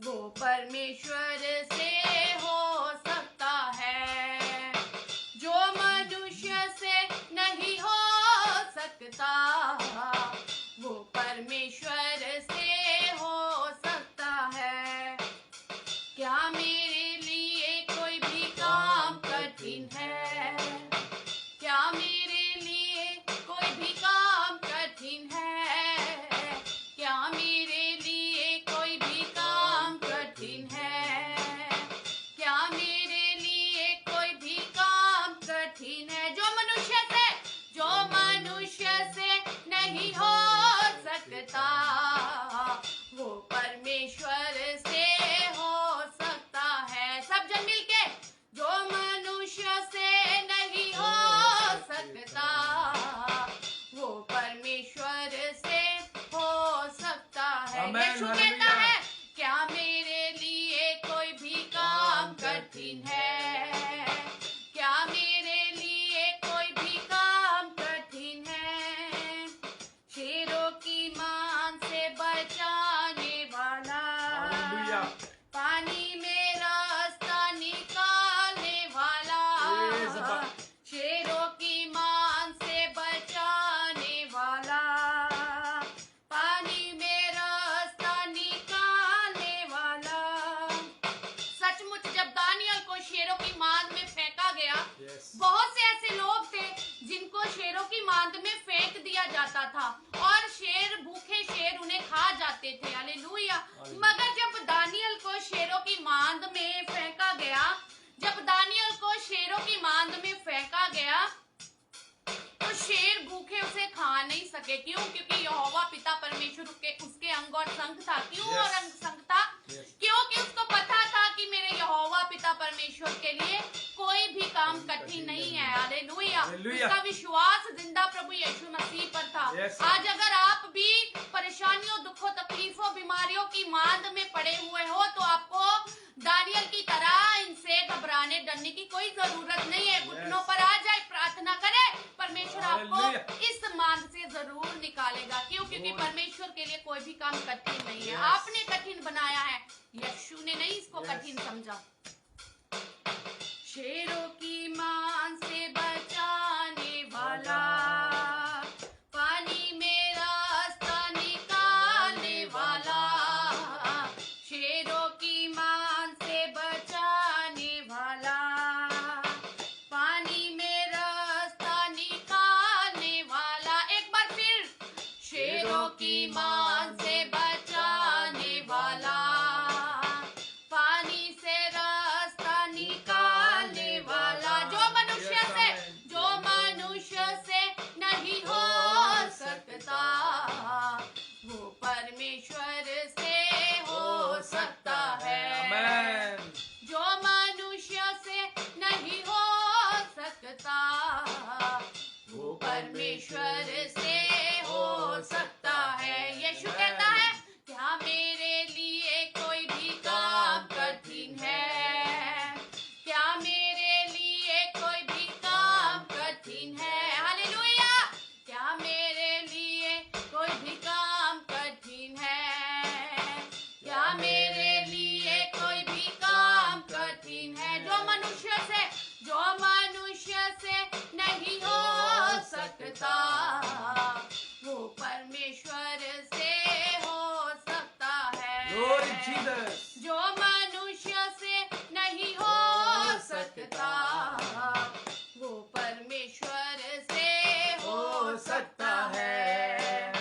वो परमेश्वर से हो सकता है, जो मनुष्य से नहीं हो सकता वो परमेश्वर से हो सकता है। क्या मेरे लिए कोई भी काम कठिन है? क्या मेरे लिए कोई भी काम कठिन है? क्या मेरे लिए कोई भी काम कठिन है? क्या मेरे लिए कोई भी काम कठिन है? जो मनुष्य से नहीं हो सकता वो परमेश्वर से हो सकता है। सब जन मिलके, जो मनुष्य से नहीं हो सकता वो परमेश्वर से हो सकता है। आमीन, यीशु हालेलुया। कहता है, क्या मेरे लिए कोई भी काम कठिन है? क्या मेरे लिए कोई भी काम कठिन है? शेरों की मान से बचाने वाला, हालेलुया। पानी में रास्ता निकालने वाला, ये ज़बा। शेरों की मान से बचाने वाला, पानी में रास्ता निकालने वाला। सचमुच जब दानियल को शेरों की मांद में फेंका गया, Yes. बहुत से ऐसे लोग थे जिनको शेरों की मांद में फेंक दिया जाता था और भूखे शेर उन्हें खा जाते थे। हालेलुया। मगर जब दानियल को शेरों की मांद में फेंका गया, जब दानियल को शेरों की मांद में फेंका गया तो शेर भूखे उसे खा नहीं सके। क्यों? क्योंकि यहोवा पिता परमेश्वर के उसके अंग और संग था। क्यों? Yes. और अंग संग था Yes. क्योंकि उसको पता था कि मेरे यहोवा पिता परमेश्वर के लिए कोई भी काम कठिन नहीं है। हालेलुया। हालेलुया। उसका विश्वास जिंदा प्रभु यीशु मसीह पर था। Yes. आज अगर आप भी परेशानियों, दुखों, तकलीफों, बीमारियों की मांद में पड़े हुए हो तो आपको दानियल की तरह इनसे घबराने डरने की कोई जरूरत नहीं है। घुटनों पर आ जाए, प्रार्थना करे, परमेश्वर आपको हालेलुया। इस मांद से जरूर निकालेगा। क्यों? क्योंकि Lord. परमेश्वर के लिए कोई भी काम कठिन नहीं है। Yes. आपने कठिन बनाया है, यीशु ने नहीं इसको Yes. कठिन समझा। शेरों की मान से बचाने वाला, पानी में रास्ता निकालने वाला, शेरों की मान से बचाने वाला, पानी में रास्ता निकालने वाला। एक बार फिर, शेरों की मान से बचाने वाला, पानी से रास्ता निकालने वाला, जो मनुष्य से नहीं हो सकता वो परमेश्वर से हो सकता है। आमीन। जो मनुष्य से नहीं हो सकता वो परमेश्वर से हो सकता है। यीशु कहता है, क्या मेरे लिए कोई भी काम कठिन है? क्या मेरे लिए कोई भी काम कठिन है? हालेलुया। क्या मेरे लिए कोई भी काम कठिन है? क्या मेरे लिए कोई भी काम कठिन है? जो मनुष्य से नहीं हो सकता वो परमेश्वर से हो सकता है। Glory Jesus. जो मनुष्य से नहीं हो सकता वो परमेश्वर से हो सकता है।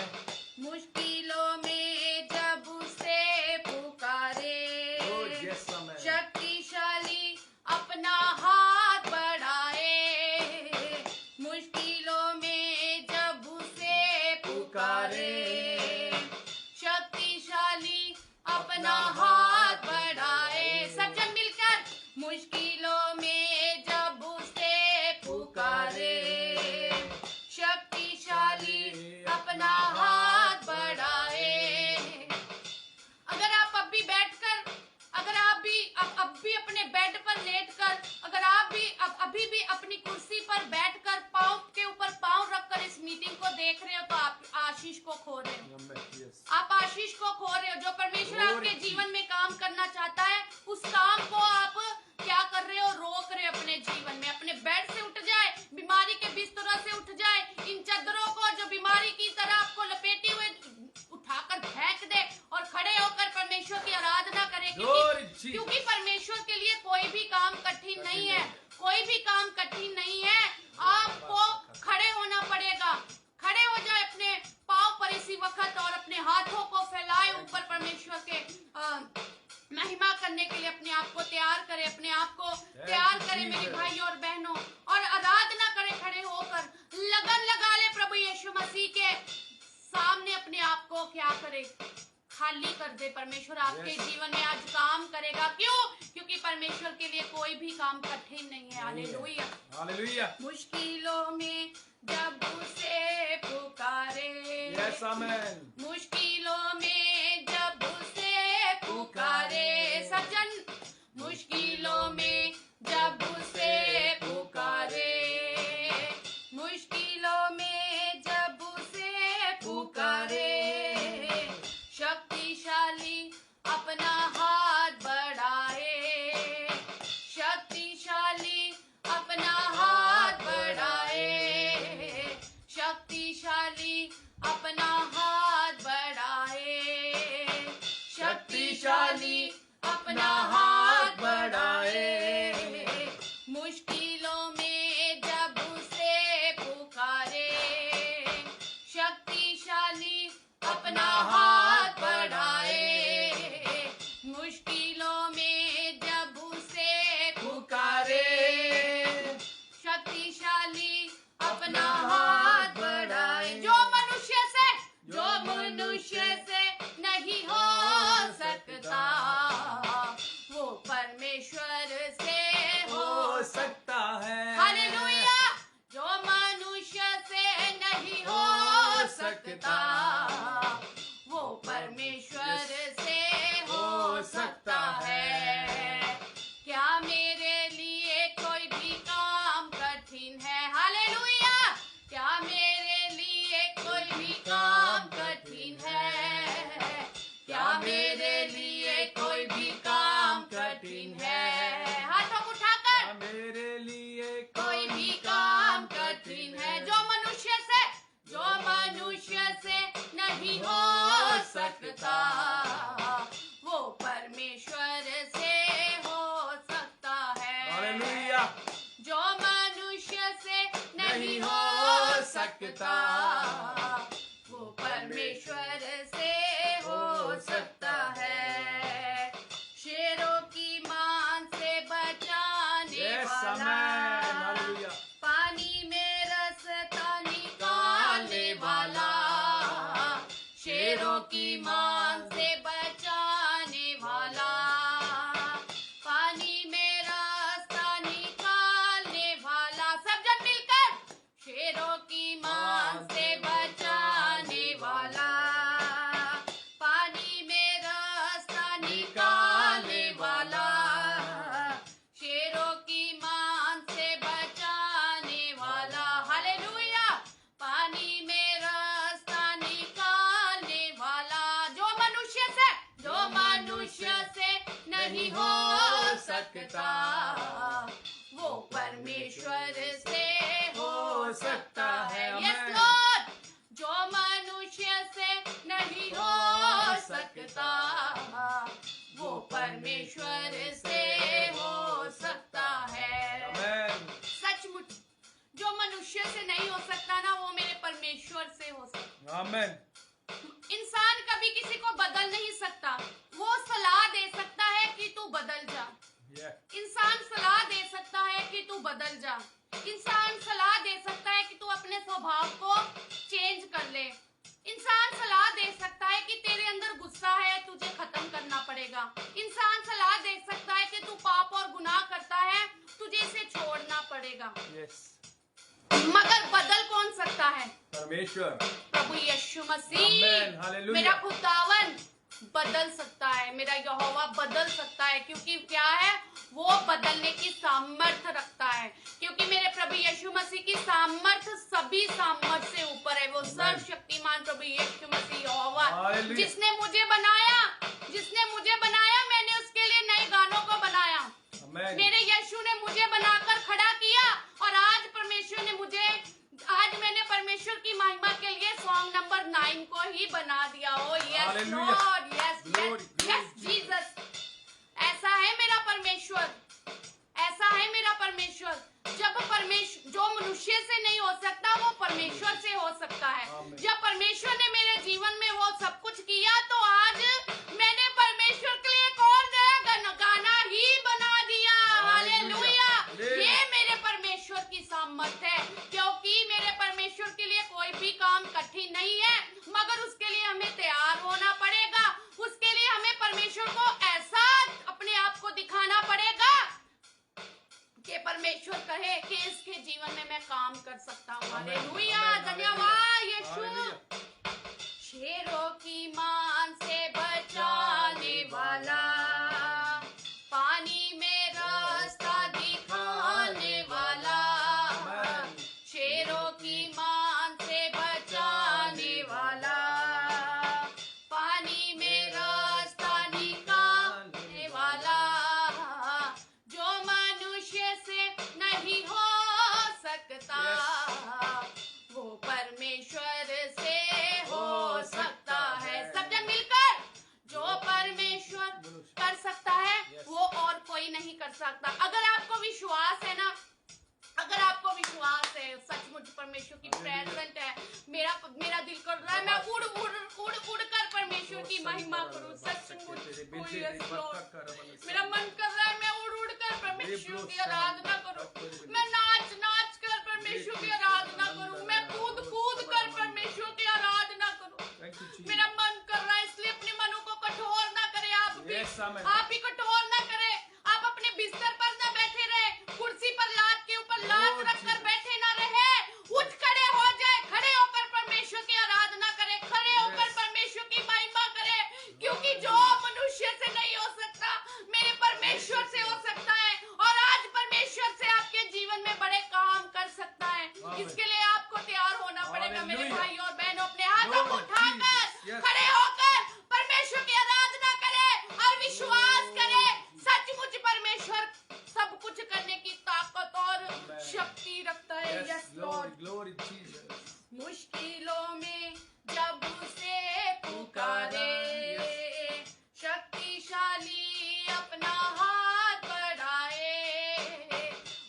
मुश्किलों में जब उसे पुकारे, Oh, yes, amen. शक्तिशाली अपना हाथ बढ़ाए। मुश्किलों में जब उसे पुकारे, शक्तिशाली अपना हाथ बढ़ाए। सब जन मिलकर, मुश्किलों में जब उसे पुकारे, शक्तिशाली अपना हाथ अभी भी अपनी कुर्सी पर बैठकर पाँव के ऊपर पाँव रखकर इस मीटिंग को देख रहे हो तो आप आशीष को खो रहे हो। आप आशीष को खो रहे हो। जो परमेश्वर आपके जीवन में काम करना चाहता है उस काम को आप क्या कर रहे हो, रोक रहे हो अपने जीवन में। अपने बेड से उठ जाए, बीमारी के बिस्तरों से उठ जाए, इन चादरों को जो बीमारी की तरह आपको लपेटे हुए उठाकर फेंक दे और खड़े होकर परमेश्वर की आराधना करें, क्योंकि परमेश्वर के लिए कोई भी काम कठिन नहीं है। कोई भी काम कठिन नहीं है। आपको खड़े होना पड़ेगा। खड़े हो जाए अपने पांव पर इसी वक्त और अपने हाथों को फैलाए ऊपर परमेश्वर के महिमा करने के लिए अपने आप को तैयार करें। अपने आप को तैयार करें मेरे भाई और बहनों, और आराधना करें। खड़े होकर लगन लगा ले प्रभु यीशु मसीह के सामने अपने आप को क्या करे, खाली कर दे। परमेश्वर आपके जीवन में आज काम करेगा। क्यों? क्योंकि परमेश्वर के लिए कोई भी काम कठिन नहीं है। Hallelujah, hallelujah. मुश्किलों में जब उसे पुकारे, यस आमेन। मुश्किलों में जब उसे पुकारे, सज्जन, मुश्किलों में जब उसे पुकारे, मुश्किलों में जब उसे पुकारे, शक्तिशाली अपना हाथ बढ़ाए, शक्तिशाली अपना हाथ बढ़ाए, शक्तिशाली अपना हाथ बढ़ाए, शक्तिशाली अपना हाथ बढ़ाए, मुश्किलों में जब उसे पुकारे, शक्तिशाली अपना हाथ बढ़ाए, मुश्किलों में जब उसे पुकारे, शक्तिशाली अपना हाथ बढ़ाए। जो मनुष्य से नहीं हो सकता वो परमेश्वर से हो सकता है। हालेलुया। जो मनुष्य से नहीं हो सकता वो परमेश्वर से हो सकता है। क्या मेरे लिए कोई भी काम कठिन है? हालेलुया। क्या मेरे लिए कोई भी काम कठिन है? क्या मेरे लिए कोई भी काम कठिन है? हाथों को उठाकर, मेरे लिए कोई भी काम कठिन है। जो मनुष्य से नहीं हो सकता वो परमेश्वर से हो सकता है। हालेलुया। जो मनुष्य से नहीं हो सकता वो परमेश्वर से हो सकता है। शेरों की मान से बचाने यस वाला, आमेन। हालेलुया। पानी में रास्ता निकालने वाला, शेरों की मान से बचाने वाला, पानी में रास्ता निकालने वाला। सब जन मिलकर, शेरों की मान से बचाने वाला, पानी में रास्ता निकालने वाला, शेरों की मान से बचाने वाला। हालेलुया। पानी में रास्ता निकालने वाला। जो मनुष्य से नहीं हो सकता वो परमेश्वर से हो सकता है। Yes Lord. जो मनुष्य से नहीं हो सकता वो परमेश्वर से हो सकता है। आमेन। सचमुच जो मनुष्य से नहीं हो सकता ना वो मेरे परमेश्वर से हो सकता। आमेन। इंसान कभी किसी को बदल नहीं सकता। वो सलाह दे सकता है कि तू बदल जा। इंसान सलाह दे सकता है कि तू बदल जा। इंसान सलाह दे सकता है कि तू अपने स्वभाव को चेंज कर ले। इंसान सलाह दे सकता है कि तेरे अंदर गुस्सा है, तुझे खत्म करना पड़ेगा। इंसान सलाह दे सकता है कि तू पाप और गुनाह करता है, तुझे इसे छोड़ना पड़ेगा। यस। मगर बदल कौन सकता है? परमेश्वर, प्रभु यीशु आमेन। मसीह। हालेलुया। मेरा खुदावन बदल सकता है, मेरा यहोवा बदल सकता है, क्योंकि क्या है वो बदलने की सामर्थ्य रखता है, क्योंकि मेरे प्रभु यीशु मसीह की सामर्थ्य सभी सामर्थ्य से ऊपर है। वो सर्वशक्तिमान प्रभु यीशु मसीह यहोवा हालेलुया। जिसने मुझे बनाया, मैंने उसके लिए नए गानों को बनाया। आमेन। मेरे यीशु ने मुझे बनाकर खड़ा किया और आज मैंने परमेश्वर की महिमा के लिए सॉन्ग नंबर 9 को ही बना दिया। ओ yes hallelujah. Lord, yes Glory, yes yes Jesus. ऐसा है मेरा परमेश्वर, ऐसा है मेरा परमेश्वर। जब परमेश्वर जो मनुष्य से नहीं हो सकता वो परमेश्वर से हो सकता है। आमीन। जब परमेश्वर ने मेरे जीवन में वो सब कुछ किया तो आज मैंने परमेश्वर के लिए एक और नया गाना ही बना दिया। हालेलुया। ये मेरे परमेश्वर की सामर्थ है, क्योंकि मेरे परमेश्वर के लिए कोई भी काम कठिन नहीं है, मगर उसके लिए हमें तैयार होना पड़ेगा। उसके लिए हमें परमेश्वर को ऐसा अपने आप को दिखाना पड़ेगा कि परमेश्वर कहे कि इसके जीवन में मैं काम कर सकता हूँ। हालेलुया, धन्यवाद यीशु। शेरों की मान से बचाने वाला, पानी में रास्ता दिखाने वाला, शेरों की मान से बचाने वाला, पानी में रास्ता निकालने वाला, जो मनुष्य से नहीं हो सकता वो परमेश्वर से हो सकता है। सब जन मिलकर, जो परमेश्वर कर सकता है वो और कोई नहीं कर सकता। अगर आपको विश्वास है ना, अगर आपको विश्वास है सचमुच परमेश्वर की प्रेजेंट है, मेरा दिल कर रहा है मैं उड़ कर परमेश्वर की महिमा करूं। सचमुच मेरा मन कर रहा है मैं उड़ कर परमेश्वर की आराधना करूं, मैं नाच कर परमेश्वर की आराधना करूं, मैं कूद कर परमेश्वर की आराधना करूं। मेरा मन कर रहा है, इसलिए अपने मनों को कठोर ना करें। आप भी कठोर ना करें। आप अपने बिस्तर पर ना बैठे रहे, कुर्सी पर लात के ऊपर लात रखकर बैठे ना रहे। उठ खड़े हो जाए, खड़े होकर परमेश्वर की आराधना करें, खड़े होकर परमेश्वर की महिमा करें, क्योंकि जो मनुष्य से नहीं हो सकता मेरे परमेश्वर से हो सकता है। और आज परमेश्वर से आपके जीवन में बड़े काम कर सकता है। इसके लिए आपको तैयार होना पड़ेगा मेरे भाई और बहनों। अपने हाथों को उठाकर खड़े होकर परमेश्वर की आराधना करें और विश्वास करें सचमुच परमेश्वर सब कुछ करने की ताकत और शक्ति रखता है। Yes Lord. मुश्किलों में जब उसे पुकारे, शक्तिशाली अपना हाथ बढ़ाए।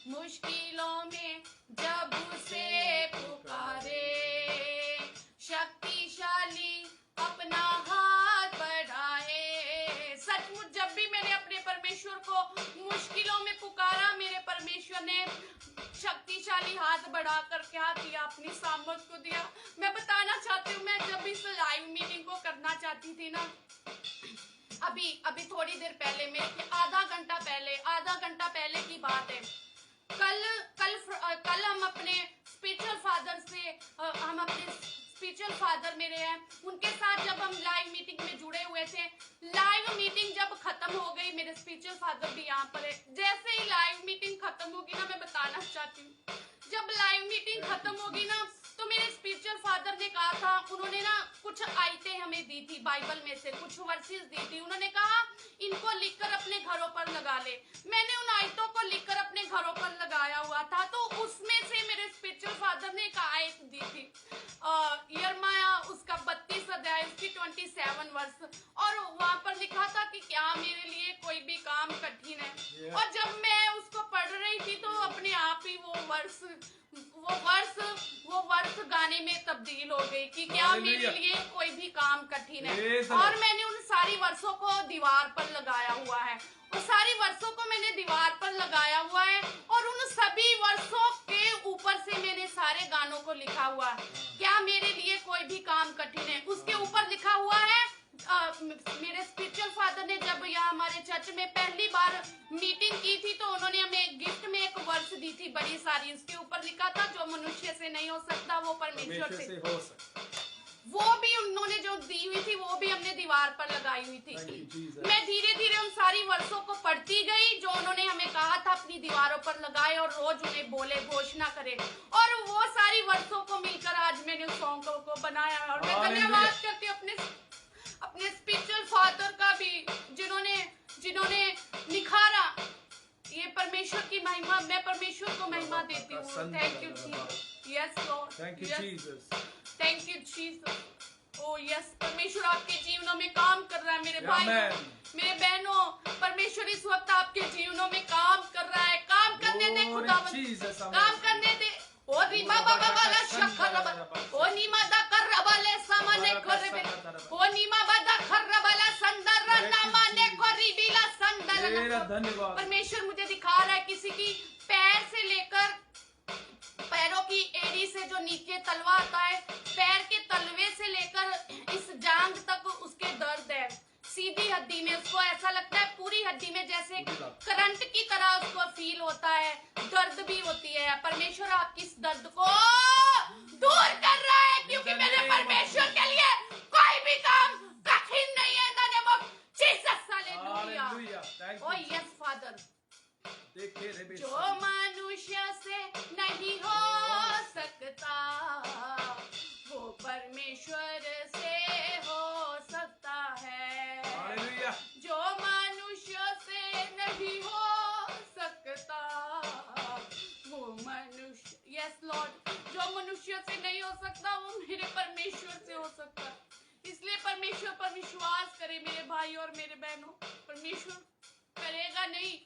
मुश्किलों में जब उसे पुकारे, शक्तिशाली अपना हाथ बढ़ाए। सचमुच जब भी मैंने अपने परमेश्वर को मुश्किलों में पुकारा, मेरे परमेश्वर ने शक्तिशाली हाथ बढ़ाकर क्या किया, अपनी सामर्थ को दिया। मैं बताना चाहती हूँ, मैं जब इस लाइव मीटिंग को करना चाहती थी ना, अभी थोड़ी देर पहले, मेरे आधा घंटा पहले की बात है। कल हम अपने स्पिरिचुअल फादर से, हम अपने स्पिरिचुअल फादर मेरे हैं, उनके साथ जब हम लाइव मीटिंग में जुड़े हुए थे। लाइव मीटिंग जब खत्म हो गई, मेरे स्पिरिचुअल फादर भी यहाँ पर है। जैसे ही लाइव मीटिंग खत्म होगी ना, मैं बताना चाहती हूँ, जब लाइव मीटिंग खत्म होगी ना तो मेरे स्पिरिचुअल फादर ने कहा था, उन्होंने ना कुछ आयतें हमें दी थी, बाइबल में से कुछ वर्सेस दी थी। उन्होंने कहा इनको लिखकर अपने घरों पर लगा ले। मैंने उन आयतों को लिखकर अपने घरों पर लगाया हुआ था, तो उसमें से मेरे स्पिरिचुअल फादर ने एक आयत दी थी, यिर्मयाह उसका 32 अध्याय उसकी 27 वर्ष, और वहां पर लिखा था कि क्या मेरे लिए कोई भी काम कठिन है। और जब मैं उसको पढ़ रही थी तो अपने आप ही वो वर्ष गाने में तब्दील हो गई कि क्या मेरे लिए कोई भी काम कठिन है। और मैंने उन सारी वर्षों को दीवार पर लगाया हुआ है, उन सारी वर्षों को मैंने दीवार पर लगाया हुआ है, और उन सभी वर्षों के ऊपर से मैंने सारे गानों को लिखा हुआ है। क्या मेरे लिए कोई भी काम कठिन है, उसके ऊपर लिखा हुआ है। मेरे स्पिरिचुअल फादर ने जब यहाँ हमारे चर्च में पहली बार मीटिंग की थी तो उन्होंने हमें गिफ्ट में एक वर्ष दी थी बड़ी सारी, उसके ऊपर लिखा था जो मनुष्य से नहीं हो सकता वो परमेश्वर से हो सकता। वो भी उन्होंने जो दी हुई थी वो भी हमने दीवार पर लगाई हुई थी। Thank you, Jesus. मैं धीरे धीरे उन सारी वर्षों को पढ़ती गई जो उन्होंने हमें कहा था अपनी दीवारों पर लगाए और रोज उन्हें बोले, घोषणा करे, और वो सारी वर्षों को मिलकर आज मैंने उस सॉन्ग को बनाया। और मैं धन्यवाद करती हूँ अपने स्पिरिचुअल फादर का भी, जिन्होंने निखारा ये परमेश्वर की महिमा। मैं परमेश्वर को महिमा देती हूँ। Thank you Jesus. Yes Lord, thank you Jesus, thank you Jesus. O yes, परमेश्वर आपके जीवनों में काम कर रहा है मेरे भाई, मेरे बहनों। परमेश्वर इस वक्त आपके जीवनों में काम कर रहा है। काम करने दे खुदा, काम करने दे। ओ रीमा बाबा वाला शक्कर, ओ नीमा दा कर वाले सामने करबे, ओ नीमा बादा खर वाला संदर नामा ने कोरी बिला संदर। धन्यवाद। परमेश्वर मुझे दिखा रहा है किसी की पैर से लेकर पैरों की एड़ी से जो नीचे तलवा आता है, पैर के तलवे से लेकर इस जांग तक उसके दर्द है। सीधी हड्डी में उसको ऐसा लगता है पूरी हड्डी में जैसे करंट की तरह उसको फील होता है, दर्द भी होती है। परमेश्वर आपकी इस दर्द को दूर कर रहा है, क्योंकि मेरे परमेश्वर के लिए कोई भी काम कठिन नहीं है। Jesus hallelujah. ओ यस फादर, जो मनुष्य से नहीं हो सकता वो परमेश्वर से हो सकता है। जो मनुष्य से नहीं हो सकता वो मनुष्य, यस लॉर्ड, जो मनुष्य से नहीं हो सकता वो मेरे परमेश्वर से हो सकता है। इसलिए परमेश्वर पर विश्वास करें मेरे भाई और मेरे बहनों। परमेश्वर करेगा नहीं,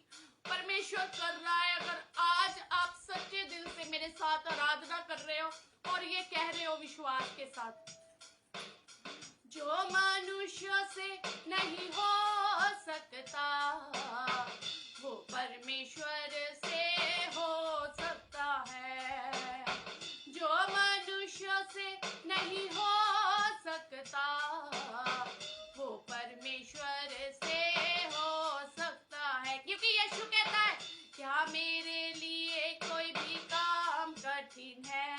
परमेश्वर कर रहा है। अगर आज आप सच्चे दिल से मेरे साथ आराधना कर रहे हो और ये कह रहे हो विश्वास के साथ, जो मनुष्य से नहीं हो सकता वो परमेश्वर से हो सकता है। जो मनुष्य से नहीं हो सकता वो परमेश्वर से हो सकता है। क्योंकि यीशु कहता है, क्या मेरे लिए कोई भी काम कठिन है?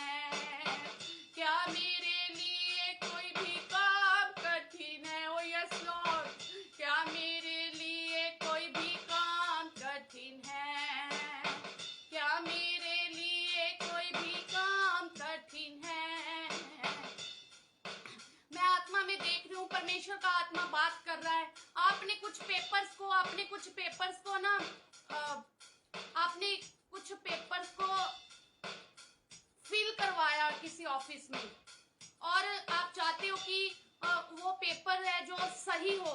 क्या मेरे लिए कोई भी काम कठिन है? ओ यस लॉर्ड, क्या मेरे लिए कोई भी काम कठिन है? क्या मेरे लिए कोई भी काम कठिन है? मैं आत्मा में देख रही हूँ, परमेश्वर का आत्मा बात कर रहा है। आपने कुछ पेपर्स को ना आपने कुछ पेपर्स को फिल करवाया किसी ऑफिस में, और आप चाहते हो कि वो पेपर है जो सही हो।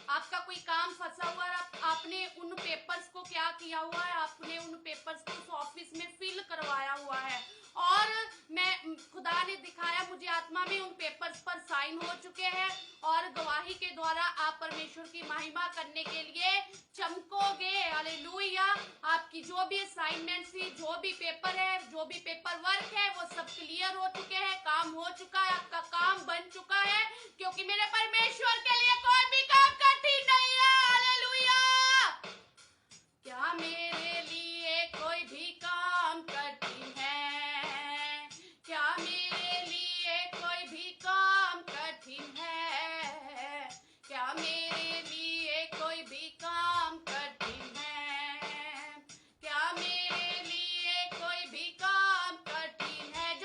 आपका कोई काम फंसा हुआ है, आपने उन पेपर्स को क्या किया हुआ है, आपने उन पेपर्स को उस ऑफिस में फिल करवाया हुआ है, और मैं खुदा ने दिखाया मुझे आत्मा में उन पेपर्स पर साइन हो चुके हैं, और गवाही के द्वारा आप परमेश्वर की महिमा करने के लिए चमकोगे। हालेलुया। आपकी जो भी असाइनमेंट थी, जो भी पेपर है, जो भी पेपर वर्क है, वो सब क्लियर हो चुके हैं, काम हो चुका है, आपका काम बन चुका है, क्योंकि मेरे परमेश्वर के लिए कोई भी काम कठिन नहीं है। हालेलुया। क्या मेरे लिए कोई भी काम कठिन है? क्या मेरे लिए कोई भी काम कठिन है? क्या मेरे लिए कोई भी काम कठिन है? क्या मेरे लिए कोई भी काम कठिन है?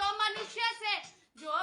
जो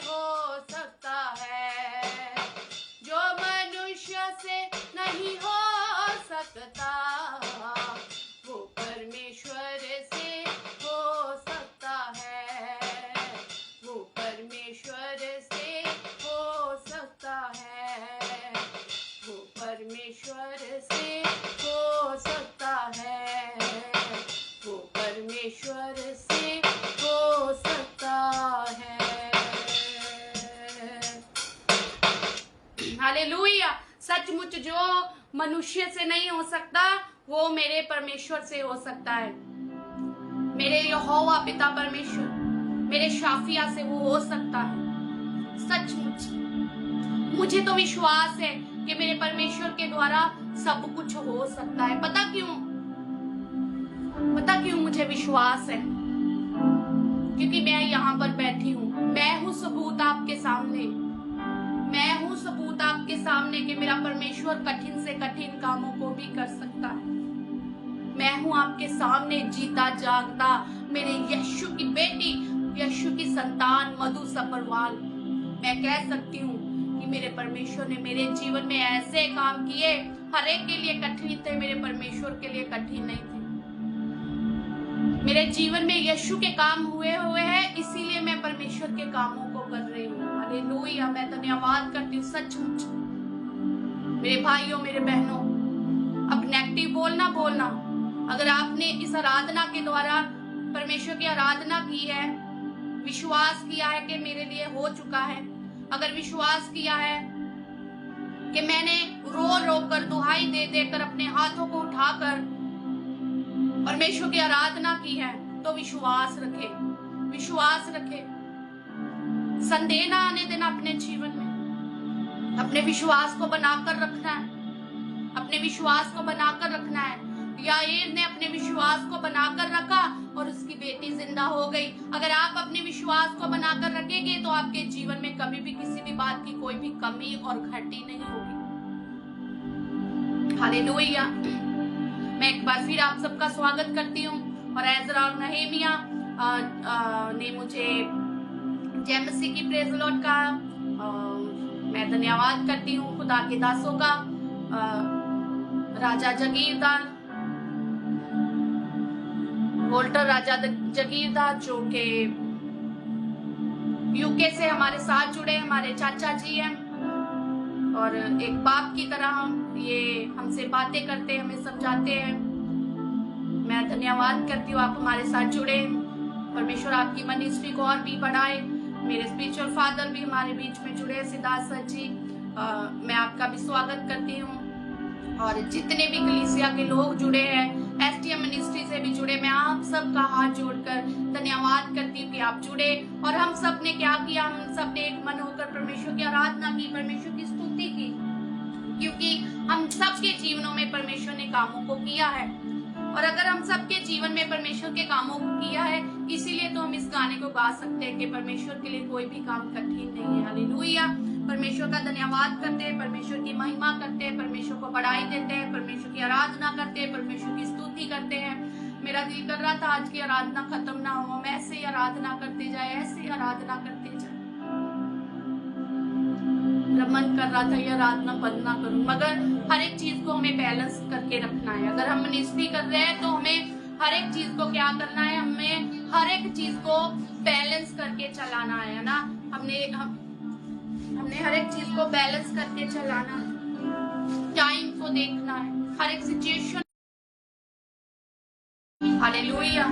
हो सकता है, जो मनुष्य से नहीं हो सकता वो परमेश्वर से हो सकता है, वो परमेश्वर से हो सकता है, वो परमेश्वर से हो सकता है, वो परमेश्वर से हो सकता है। हालेलुया। सचमुच जो मनुष्य से नहीं हो सकता वो मेरे परमेश्वर से हो सकता है। मेरे यहोवा पिता परमेश्वर, मेरे शाफिया से वो हो सकता है। सचमुच मुझे तो विश्वास है कि मेरे परमेश्वर के द्वारा सब कुछ हो सकता है। पता क्यों मुझे विश्वास है? क्योंकि मैं यहाँ पर बैठी हूँ। मैं हूँ सबूत आपके सामने, मैं हूँ सबूत आपके सामने कि मेरा परमेश्वर कठिन से कठिन कामों को भी कर सकता है। मैं हूँ आपके सामने जीता जागता मेरे यीशु की बेटी, यीशु की संतान मधु सपरवाल। मैं कह सकती हूँ कि मेरे परमेश्वर ने मेरे जीवन में ऐसे काम किए, हर एक के लिए कठिन थे, मेरे परमेश्वर के लिए कठिन नहीं थे। मेरे जीवन में यीशु के काम हुए हैं, इसीलिए मैं परमेश्वर के कामों को कर रही हूँ। हालेलुया। मैं धन्यवाद करती हूँ। सचमुच मेरे भाइयों, मेरे बहनों, अब नेगेटिव बोलना। अगर आपने इस आराधना के द्वारा परमेश्वर की आराधना की है, विश्वास किया है कि मेरे लिए हो चुका है, अगर विश्वास किया है कि मैंने रो कर दुहाई दे देकर अपने हाथों को उठाकर परमेश्वर की आराधना की है, तो विश्वास रखे। संदेह ना आने देना अपने जीवन में। अपने विश्वास को बनाकर रखना है, अपने विश्वास को बनाकर रखना है। याईर ने अपने विश्वास को बनाकर रखा और उसकी बेटी जिंदा हो गई। अगर आप अपने विश्वास को बनाकर रखेंगे तो आपके जीवन में कभी भी किसी भी बात की कोई भी कमी और घटी नहीं होगी। हालेलुया। मैं एक बार फिर आप सबका स्वागत करती हूँ। और एजरा और नहेमिया ने मुझे जय मसीह की प्रेज लॉर्ड का मैं धन्यवाद करती हूँ खुदा के दासों का। राजा जगीरदार, वोल्टर राजा जगीरदार, जो के यूके से हमारे साथ जुड़े, हमारे चाचा जी हैं और एक बाप की तरह ये हमसे बातें करते हैं, हमें समझाते हैं। मैं धन्यवाद करती हूँ, आप हमारे साथ जुड़े। परमेश्वर आपकी मिनिस्ट्री को और भी बढ़ाए। मेरे स्पिरिचुअल फादर भी हमारे बीच में जुड़े, सिद्धार्थ सर जी, मैं आपका भी स्वागत करती हूँ। और जितने भी कलीसिया के लोग जुड़े हैं, एसटीएम मिनिस्ट्री से भी जुड़े, मैं आप सबका हाथ जोड़कर धन्यवाद करती हूँ कि आप जुड़े। और हम सब ने क्या किया? हम सब ने एक मन होकर परमेश्वर की आराधना की, परमेश्वर की स्तुति की, क्योंकि हम सबके जीवनों में परमेश्वर ने कामों को किया है। और अगर हम सबके जीवन में परमेश्वर के कामों को किया है, इसीलिए तो हम इस गाने को गा सकते हैं कि परमेश्वर के लिए कोई भी काम कठिन नहीं है। हालेलुया। परमेश्वर का धन्यवाद करते हैं, परमेश्वर की महिमा करते हैं, परमेश्वर को बढ़ाई देते हैं, परमेश्वर की आराधना करते हैं, परमेश्वर की स्तुति करते हैं। मेरा दिल कर रहा था आज की आराधना खत्म ना हो, हम ऐसे ही आराधना करते जाए, ऐसे ही आराधना करते जाए। मन कर रहा था ये आराधना बंद ना करूं, मगर हर एक चीज को हमें बैलेंस करके रखना है। अगर हम मिनिस्ट्री कर रहे हैं तो हमें हर एक चीज को क्या करना है? हमें हर एक चीज को बैलेंस करके चलाना है ना। हमने हर एक चीज को बैलेंस करके चलाना है, टाइम को देखना है, हर एक सिचुएशन। हालेलुया।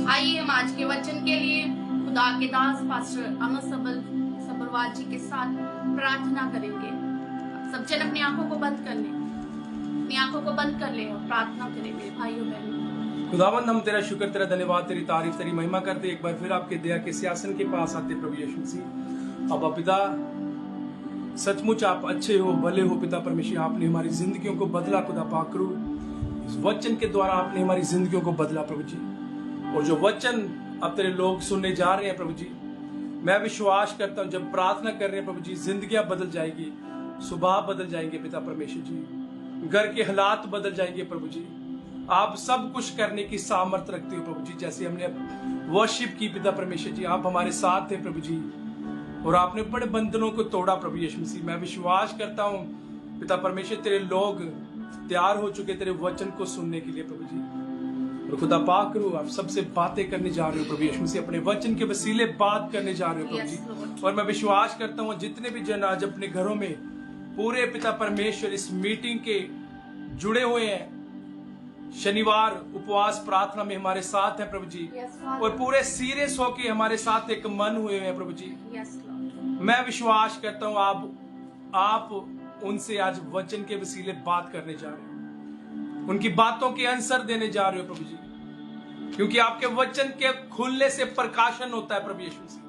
आइए हम आज के वचन के लिए खुदा के दास पास्टर अमर सबरवाल जी के साथ प्रार्थना करेंगे। सब जन अपनी आंखों को बंद कर लें, अपनी आंखों को बंद कर लें और प्रार्थना करेंगे। भाइयों बहनों, खुदावंद हम तेरा शुक्र, तेरा धन्यवाद, तेरी तारीफ, तेरी महिमा करते एक बार फिर आपके दया के सिंहासन के पास आते प्रभु यीशु मसीह। अब पिता, सचमुच आप अच्छे हो, भले हो पिता परमेश्वर। आपने हमारी जिंदगियों को बदला खुदा पाकरू, इस वचन के द्वारा आपने हमारी जिंदगियों को बदला प्रभु जी। और जो वचन अब तेरे लोग सुनने जा रहे हैं प्रभु जी, मैं विश्वास करता हूँ जब प्रार्थना कर रहे हैं प्रभु जी, जिंदगियां बदल जाएगी, स्वभाव बदल जाएंगे पिता परमेश्वर जी, घर के हालात बदल जाएंगे प्रभु जी। आप सब कुछ करने की सामर्थ्य रखते हो प्रभु जी। जैसे हमने वर्शिप की पिता परमेश्वर जी। आप हमारे साथ थे प्रभु जी, और आपने बड़े बंधनों को तोड़ा प्रभु यीशु मसीह। मैं विश्वास करता हूँ पिता परमेश्वर, तेरे लोग तैयार हो चुके तेरे वचन को सुनने के लिए प्रभु जी। और खुदा पाक करो, आप सबसे बातें करने जा रहे हो प्रभु यीशु मसीह, अपने वचन के वसीले बात करने जा रहे हो प्रभु जी। और मैं विश्वास करता हूँ जितने भी जन आज अपने घरों में पूरे पिता परमेश्वर इस मीटिंग के जुड़े हुए हैं, शनिवार उपवास प्रार्थना में हमारे साथ हैं प्रभु जी, और पूरे सीरियस होके हमारे साथ एक मन हुए हैं प्रभु जी। मैं विश्वास करता हूँ आप उनसे आज वचन के वसीले बात करने जा रहे हो, उनकी बातों के आंसर देने जा रहे हो प्रभु जी, क्योंकि आपके वचन के खुलने से प्रकाशन होता है प्रभु यीशु मसीह।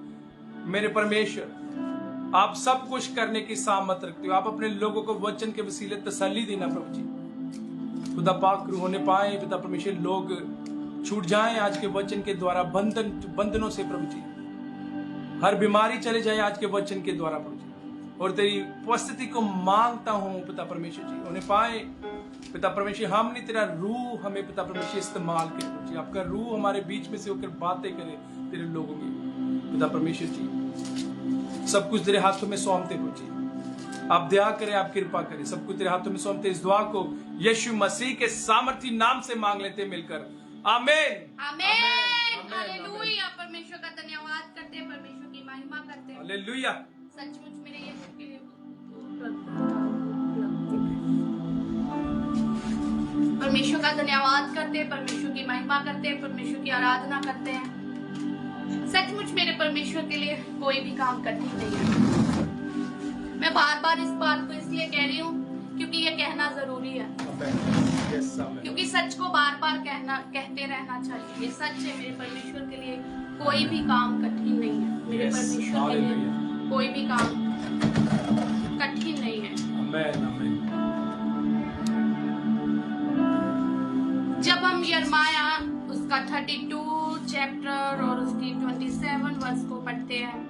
मेरे परमेश्वर, आप सब कुछ करने की सामर्थ रखते हो। आप अपने लोगों को वचन के वसीले तसल्ली देना प्रभु जी। खुदा पाक होने पाए पिता परमेश्वर, लोग छूट जाएं आज के वचन के द्वारा बंधनों से प्रभु जी। हर बीमारी चले जाए आज के वचन के द्वारा प्रभु जी, और तेरी उपस्थिति को मांगता हूं पिता परमेश्वर जी। होने पाए पिता परमेश्वर, हम नहीं, तेरा रूह हमें पिता परमेश्वर इस्तेमाल करे प्रभु जी। आपका रूह हमारे बीच में से होकर बातें करे तेरे लोगों की पिता परमेश्वर जी। सब कुछ तेरे हाथों में सौंपते प्रभु जी। आप दया करें, आप कृपा करें, सब कुछ तेरे हाथों में सौंपते। इस दुआ को यीशु मसीह के सामर्थी नाम से मांग लेते मिलकर, आमीन आमीन हालेलुया। परमेश्वर का धन्यवाद करते हैं, परमेश्वर की महिमा करते हैं। हालेलुया। सचमुच मेरे यीशु के लिए परमेश्वर का धन्यवाद करते हैं, परमेश्वर की महिमा करते हैं, परमेश्वर की आराधना करते हैं। सचमुच मेरे परमेश्वर के लिए कोई भी काम कठिन नहीं है। मैं बार बार इस बात को इसलिए कह रही हूँ क्योंकि ये कहना जरूरी है, क्योंकि सच को बार बार कहते रहना चाहिए। ये सच है, मेरे परमेश्वर के लिए कोई भी काम कठिन नहीं है। मेरे परमेश्वर के लिए कोई भी काम कठिन नहीं है। जब हम यिर्मयाह उसका 32 चैप्टर और उसकी 27 वर्ष को पढ़ते हैं,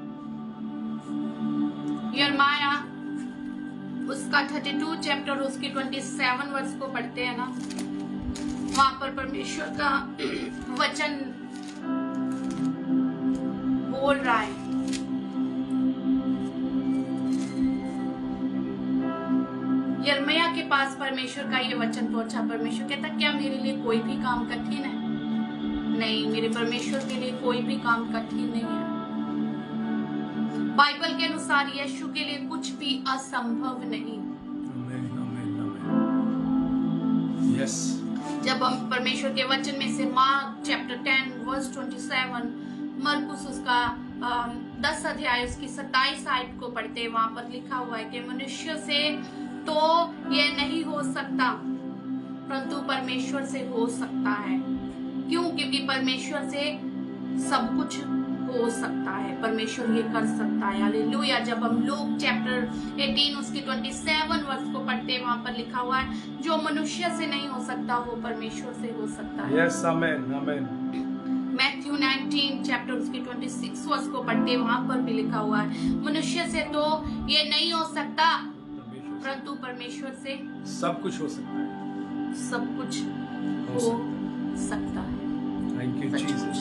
यिर्मयाह उसका 32 चैप्टर उसकी 27 वर्ष को पढ़ते हैं ना, वहां पर परमेश्वर का वचन बोल रहा है, यिर्मयाह के पास परमेश्वर का ये वचन पहुंचा। परमेश्वर कहता, क्या मेरे लिए कोई भी काम कठिन है? नहीं, मेरे परमेश्वर के लिए कोई भी काम कठिन नहीं है। बाइबल के अनुसार यीशु के लिए कुछ भी असंभव नहीं। यस। जब हम परमेश्वर के वचन में से मार्क चैप्टर 10 वर्स 27, मरकुस उसका 10 अध्याय उसकी 27 आयत को पढ़ते हैं, वहां पर लिखा हुआ है कि मनुष्य से तो यह नहीं हो सकता, परंतु परमेश्वर से हो सकता है। क्यों? क्योंकि परमेश्वर से सब कुछ हो सकता है, परमेश्वर ये कर सकता है। हालेलुया। जब हम लूक चैप्टर 18 उसकी 27 वर्ष को पढ़ते हैं, वहां पर लिखा हुआ है, जो मनुष्य से नहीं हो सकता वो परमेश्वर से हो सकता है। यस, आमीन आमीन। मैथ्यू 19 चैप्टर उसकी 26 वर्ष को पढ़ते हैं, वहां पर भी लिखा हुआ है, मनुष्य से तो ये नहीं हो सकता, परंतु परमेश्वर से सब कुछ हो सकता है। सब कुछ हो सकता है। Thank you Jesus.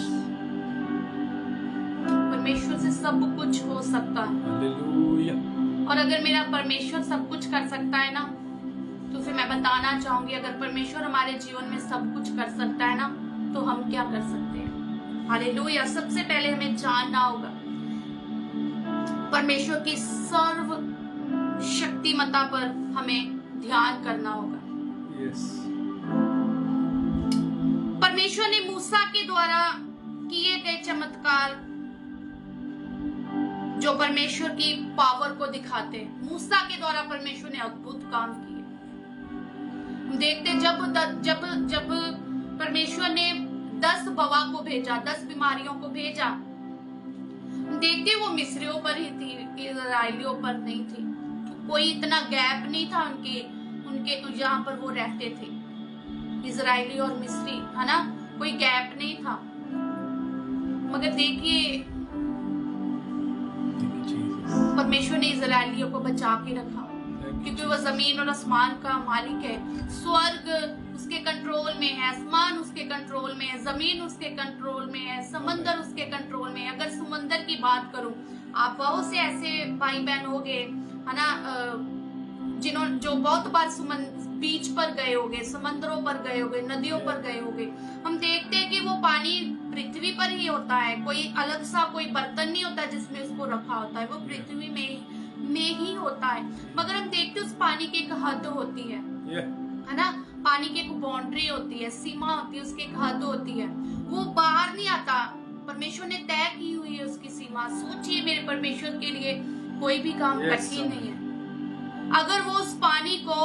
परमेश्वर से सब कुछ हो सकता है। हालेलुया। और अगर मेरा परमेश्वर सब कुछ कर सकता है ना, तो फिर मैं बताना चाहूंगी, अगर परमेश्वर हमारे जीवन में सब कुछ कर सकता है ना, तो हम क्या कर सकते हैं? हालेलुया। सबसे पहले हमें जानना होगा परमेश्वर की सर्व शक्तिमत्ता पर हमें ध्यान करना होगा। यस। परमेश्वर ने मूसा के द्वारा किए गए चमत्कार जो परमेश्वर की पावर को दिखाते हैं, मूसा के द्वारा परमेश्वर ने अद्भुत काम किए। हम देखते जब परमेश्वर ने 10 बवा को भेजा, 10 बीमारियों को भेजा, देखते वो मिस्रियों पर ही थी, इजराइलियों पर नहीं थी। कोई इतना गैप नहीं था उनके जहां पर वो रहते थे, इजराइली और मिस्री, है ना, कोई गैप नहीं था। मगर देखिए परमेश्वर ने इजराइलियों को बचा के रखा। क्योंकि वो जमीन और आसमान का मालिक है। स्वर्ग उसके कंट्रोल में है, आसमान उसके कंट्रोल में है, जमीन उसके कंट्रोल में है, समंदर उसके कंट्रोल में है। अगर समंदर की बात करूं, आप बहुत से ऐसे भाई बहन हो गए है ना, जिन्होंने जो बहुत बार बीच पर गए होगे, समंदरों पर गए होगे, नदियों पर गए होगे। हम देखते हैं कि वो पानी पृथ्वी पर ही होता है, कोई अलग सा कोई बर्तन नहीं होता जिसमें उसको रखा होता है, वो पृथ्वी में ही होता है। मगर हम देखते हैं उस पानी की एक हद होती है ना, पानी की एक बाउंड्री होती है, सीमा होती है, उसकी एक हद होती है, वो बाहर नहीं आता। परमेश्वर ने तय की हुई है उसकी सीमा। सोचिए, मेरे परमेश्वर के लिए कोई भी काम कठिन नहीं है। अगर वो उस पानी को,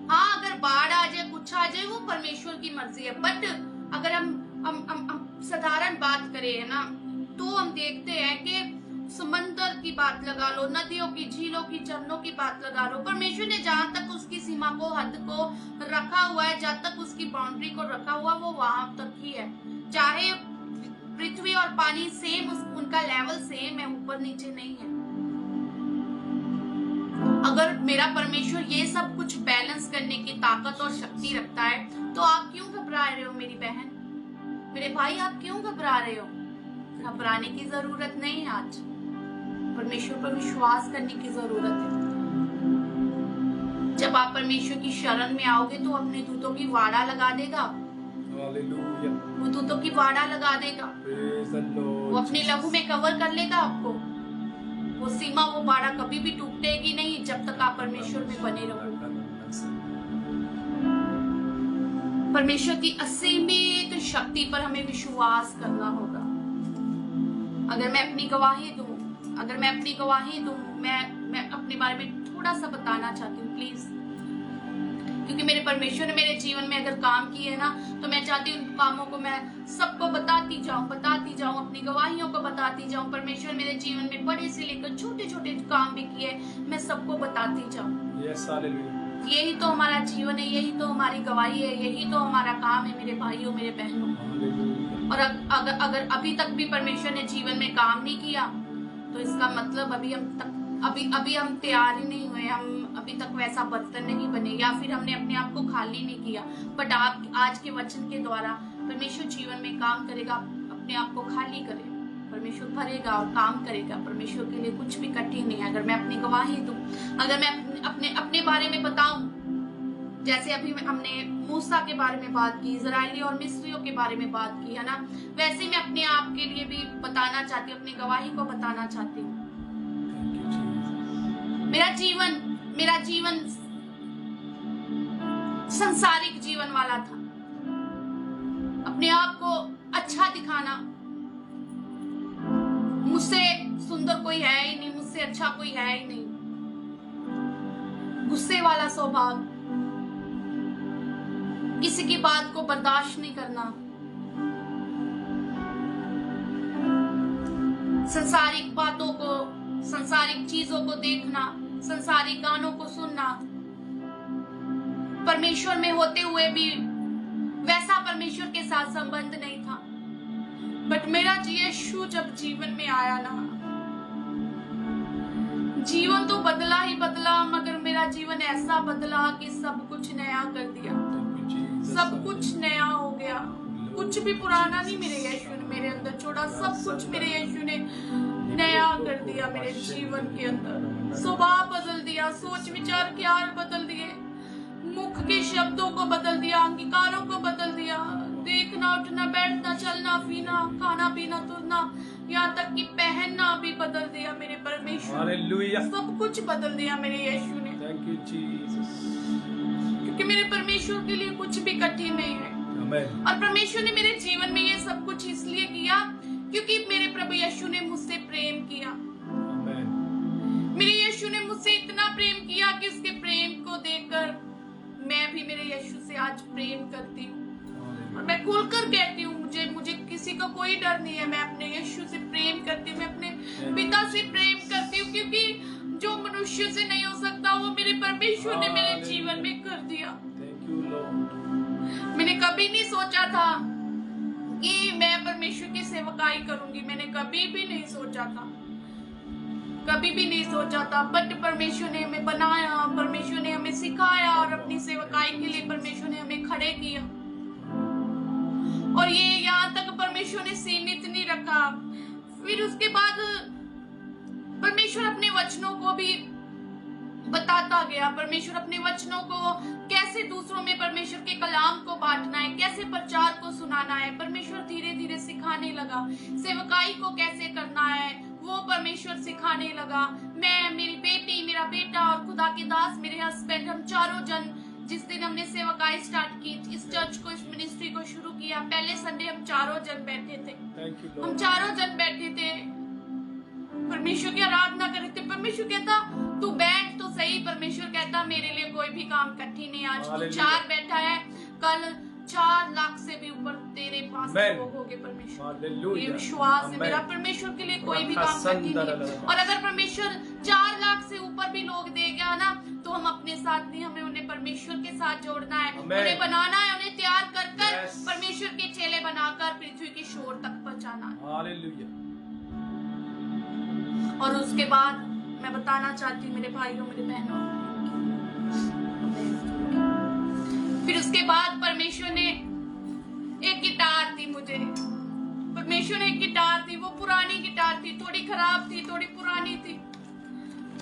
हाँ अगर बाढ़ आ जाए, कुछ आ जाए, वो परमेश्वर की मर्जी है। बट अगर हम साधारण बात करें है ना, तो हम देखते हैं कि समंदर की बात लगा लो, नदियों की, झीलों की, झरनों की बात लगा लो, परमेश्वर ने जहां तक उसकी सीमा को, हद को रखा हुआ है, जहां तक उसकी बाउंड्री को रखा हुआ, वो वहां तक ही है। चाहे पृथ्वी और पानी सेम, उनका लेवल सेम है, ऊपर नीचे नहीं है। अगर मेरा परमेश्वर ये सब कुछ बैलेंस करने की ताकत और शक्ति रखता है, तो आप क्यों घबरा रहे हो मेरी बहन, मेरे भाई, आप क्यों घबरा रहे हो? घबराने की जरूरत नहीं है। आज परमेश्वर पर विश्वास करने की जरूरत है। जब आप परमेश्वर की शरण में आओगे तो अपने दूतों की वाड़ा लगा देगा। वो दूतों की वाड़ा लगा देगा, वो अपने लहू में कवर कर लेगा आपको। वो सीमा, वो वाड़ा कभी भी टूटेगी नहीं जब तक आप परमेश्वर में बने रहोगे। परमेश्वर की असीमित शक्ति पर हमें विश्वास करना होगा। अगर मैं अपनी गवाही दूं, मैं अपने बारे में थोड़ा सा बताना चाहती हूँ प्लीज, क्योंकि मेरे परमेश्वर ने मेरे जीवन में अगर काम किए है ना, तो मैं चाहती हूँ उन कामों को मैं सबको बताती जाऊं, अपनी गवाहियों को बताती जाऊं। परमेश्वर मेरे जीवन में बड़े से लेकर छोटे छोटे काम भी किए, मैं सबको बताती जाऊं। यही तो हमारा जीवन है, यही तो हमारी गवाही है, यही तो हमारा काम है मेरे भाइयों, मेरे बहनों। और अगर अभी तक भी परमेश्वर ने जीवन में काम नहीं किया, तो इसका मतलब अभी हम तैयार ही नहीं हुए, हम अभी तक वैसा बर्तन नहीं बने, या फिर हमने अपने आप को खाली नहीं किया। बट आप आज के वचन के द्वारा परमेश्वर जीवन में काम करेगा, अपने आप को खाली करे, परमेश्वर भरेगा और काम करेगा। परमेश्वर के लिए कुछ भी कठिन नहीं है। अगर मैं अपनी गवाही दूं, अगर मैं अपने बारे में बताऊं, जैसे अभी हमने मूसा के बारे में बात की, इजरायली और मिस्रियों के बारे में बात की है ना, वैसे मैं अपने आप के लिए भी बताना चाहती हूँ, अपनी गवाही को बताना चाहती हूँ। मेरा जीवन संसारिक जीवन वाला था। अपने आप को अच्छा दिखाना, मुझसे सुंदर कोई है ही नहीं, मुझसे अच्छा कोई है ही नहीं, गुस्से वाला स्वभाव, किसी की बात को बर्दाश्त नहीं करना, संसारिक बातों को, संसारिक चीजों को देखना, संसारिक गानों को सुनना, परमेश्वर में होते हुए भी वैसा परमेश्वर के साथ संबंध नहीं था। बट मेरा यीशु जब जीवन में आया ना, जीवन तो बदला ही बदला, मगर मेरा जीवन ऐसा बदला कि सब कुछ नया कर दिया, सब कुछ नया हो गया। कुछ भी पुराना नहीं मेरे यीशु ने मेरे अंदर छोड़ा, सब कुछ मेरे यीशु ने नया कर दिया। मेरे जीवन के अंदर स्वभाव बदल दिया, सोच विचार ख्याल बदल दिए, मुख के शब्दों को बदल दिया, अंगीकारों को बदल दिया, देखना, उठना, बैठना, चलना, पीना, खाना पीना, तुरना, यहाँ तक कि पहनना भी बदल दिया। मेरे परमेश्वर सब कुछ बदल दिया मेरे यीशु ने। Thank you Jesus. क्योंकि मेरे परमेश्वर के लिए कुछ भी कठिन नहीं है। और परमेश्वर ने मेरे जीवन में ये सब कुछ इसलिए किया क्योंकि मेरे प्रभु यीशु ने मुझसे प्रेम किया। मेरे यीशु ने मुझसे इतना प्रेम किया कि उसके प्रेम को देखकर मैं भी मेरे यीशु से आज प्रेम करती हूँ। और मैं खुलकर कहती हूँ, मुझे किसी का कोई डर नहीं है। मैं अपने यीशु से प्रेम करती हूँ, मैं अपने पिता से प्रेम करती हूँ, क्योंकि जो मनुष्य से नहीं हो सकता वो मेरे परमेश्वर ने मेरे जीवन में कर दिया। मैंने कभी नहीं सोचा था कि मैं परमेश्वर की सेवकाई करूंगी, मैंने कभी भी नहीं सोचा था। कभी भी नहीं सोचा था, बट परमेश्वर ने हमें बनाया, परमेश्वर ने हमें सिखाया और अपनी सेवकाई के लिए परमेश्वर ने हमें खड़े किया। और ये यहाँ तक परमेश्वर ने सीमित नहीं रखा। फिर उसके बाद परमेश्वर अपने वचनों को भी बताता गया। परमेश्वर अपने वचनों को कैसे दूसरों में परमेश्वर के कलाम को बांटना है, कैसे प्रचार को सुनाना है, परमेश्वर धीरे धीरे सिखाने लगा। सेवकाई को कैसे करना है वो परमेश्वर सिखाने लगा। मैं, मेरी बेटी, मेरा बेटा और खुदा के दास, मेरे हस्बैंड, हम चारों जन जिस दिन हमने सेवकाई स्टार्ट की, इस चर्च को, इस मिनिस्ट्री को शुरू किया, पहले संडे हम चारों जन बैठे थे। हम चारों जन बैठे थे, परमेश्वर की आराधना कर रहे थे। परमेश्वर कहता तू बैठ तो सही। परमेश्वर कहता मेरे लिए कोई भी काम कठिन नहीं। आज तू 4 बैठा है, कल 4 लाख से भी ऊपर तेरे पास लोग होंगे। परमेश्वर, ये विश्वास है मेरा, परमेश्वर के लिए कोई भी काम कठिन नहीं। और अगर परमेश्वर 4 लाख से ऊपर भी लोग देगा ना, तो हम अपने साथ नहीं, हमें उन्हें परमेश्वर के साथ जोड़ना है, उन्हें बनाना है, उन्हें तैयार कर कर परमेश्वर के चेले बनाकर पृथ्वी की शोर तक पहुंचाना है। और उसके बाद मैं बताना चाहती हूँ मेरे भाइयों, मेरे बहनों, फिर उसके बाद परमेश्वर ने एक गिटार दी मुझे। परमेश्वर ने एक गिटार दी, वो पुरानी गिटार थी, थोड़ी खराब थी, थोड़ी पुरानी थी।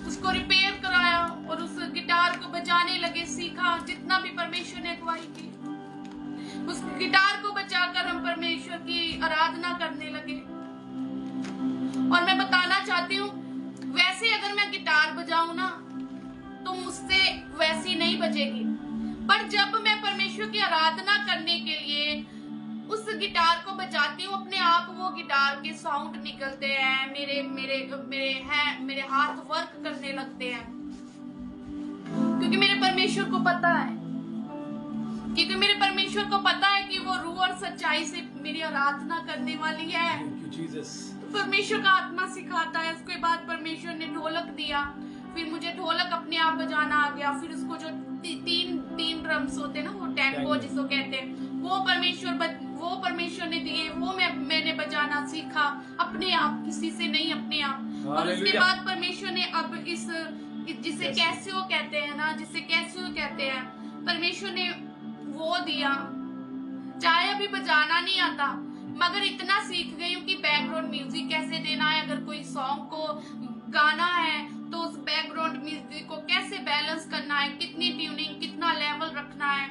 उसको रिपेयर कराया और उस गिटार को बजाने लगे, सीखा जितना भी परमेश्वर ने अगुवाई की। उस गिटार को बजाकर हम परमेश्वर की आराधना करने लगे। और मैं बताना चाहती हूँ, वैसे अगर मैं गिटार बजाऊं ना तो मुझसे वैसी नहीं बजेगी, पर जब मैं परमेश्वर की आराधना करने के लिए उस गिटार को बजाती हूँ, अपने आप वो गिटार के साउंड निकलते हैं, मेरे हाथ वर्क करने लगते हैं, क्योंकि मेरे परमेश्वर को पता है, क्योंकि मेरे परमेश्वर को पता है कि वो रूह और सच्चाई से मेरी आराधना करने वाली है। परमेश्वर का आत्मा सिखाता है। उसके बाद परमेश्वर ने ढोलक दिया, फिर मुझे ढोलक अपने आप बजाना आ गया। फिर उसको जो तीन ड्रम्स होते हैं ना, वो टैंगो जिसको कहते हैं, वो परमेश्वर ने दिए, वो मैंने बजाना सीखा अपने आप, किसी से नहीं, अपने आप। और उसके बाद परमेश्वर ने अब जिसे कैसियो कहते हैं ना, जिसे कैसियो कहते हैं, परमेश्वर ने वो दिया। चाहे अभी बजाना नहीं आता, मगर इतना सीख गई हूँ कि बैकग्राउंड म्यूजिक कैसे देना है। अगर कोई सॉन्ग को गाना है तो उस बैकग्राउंड म्यूजिक को कैसे बैलेंस करना है, कितनी ट्यूनिंग, कितना लेवल रखना है,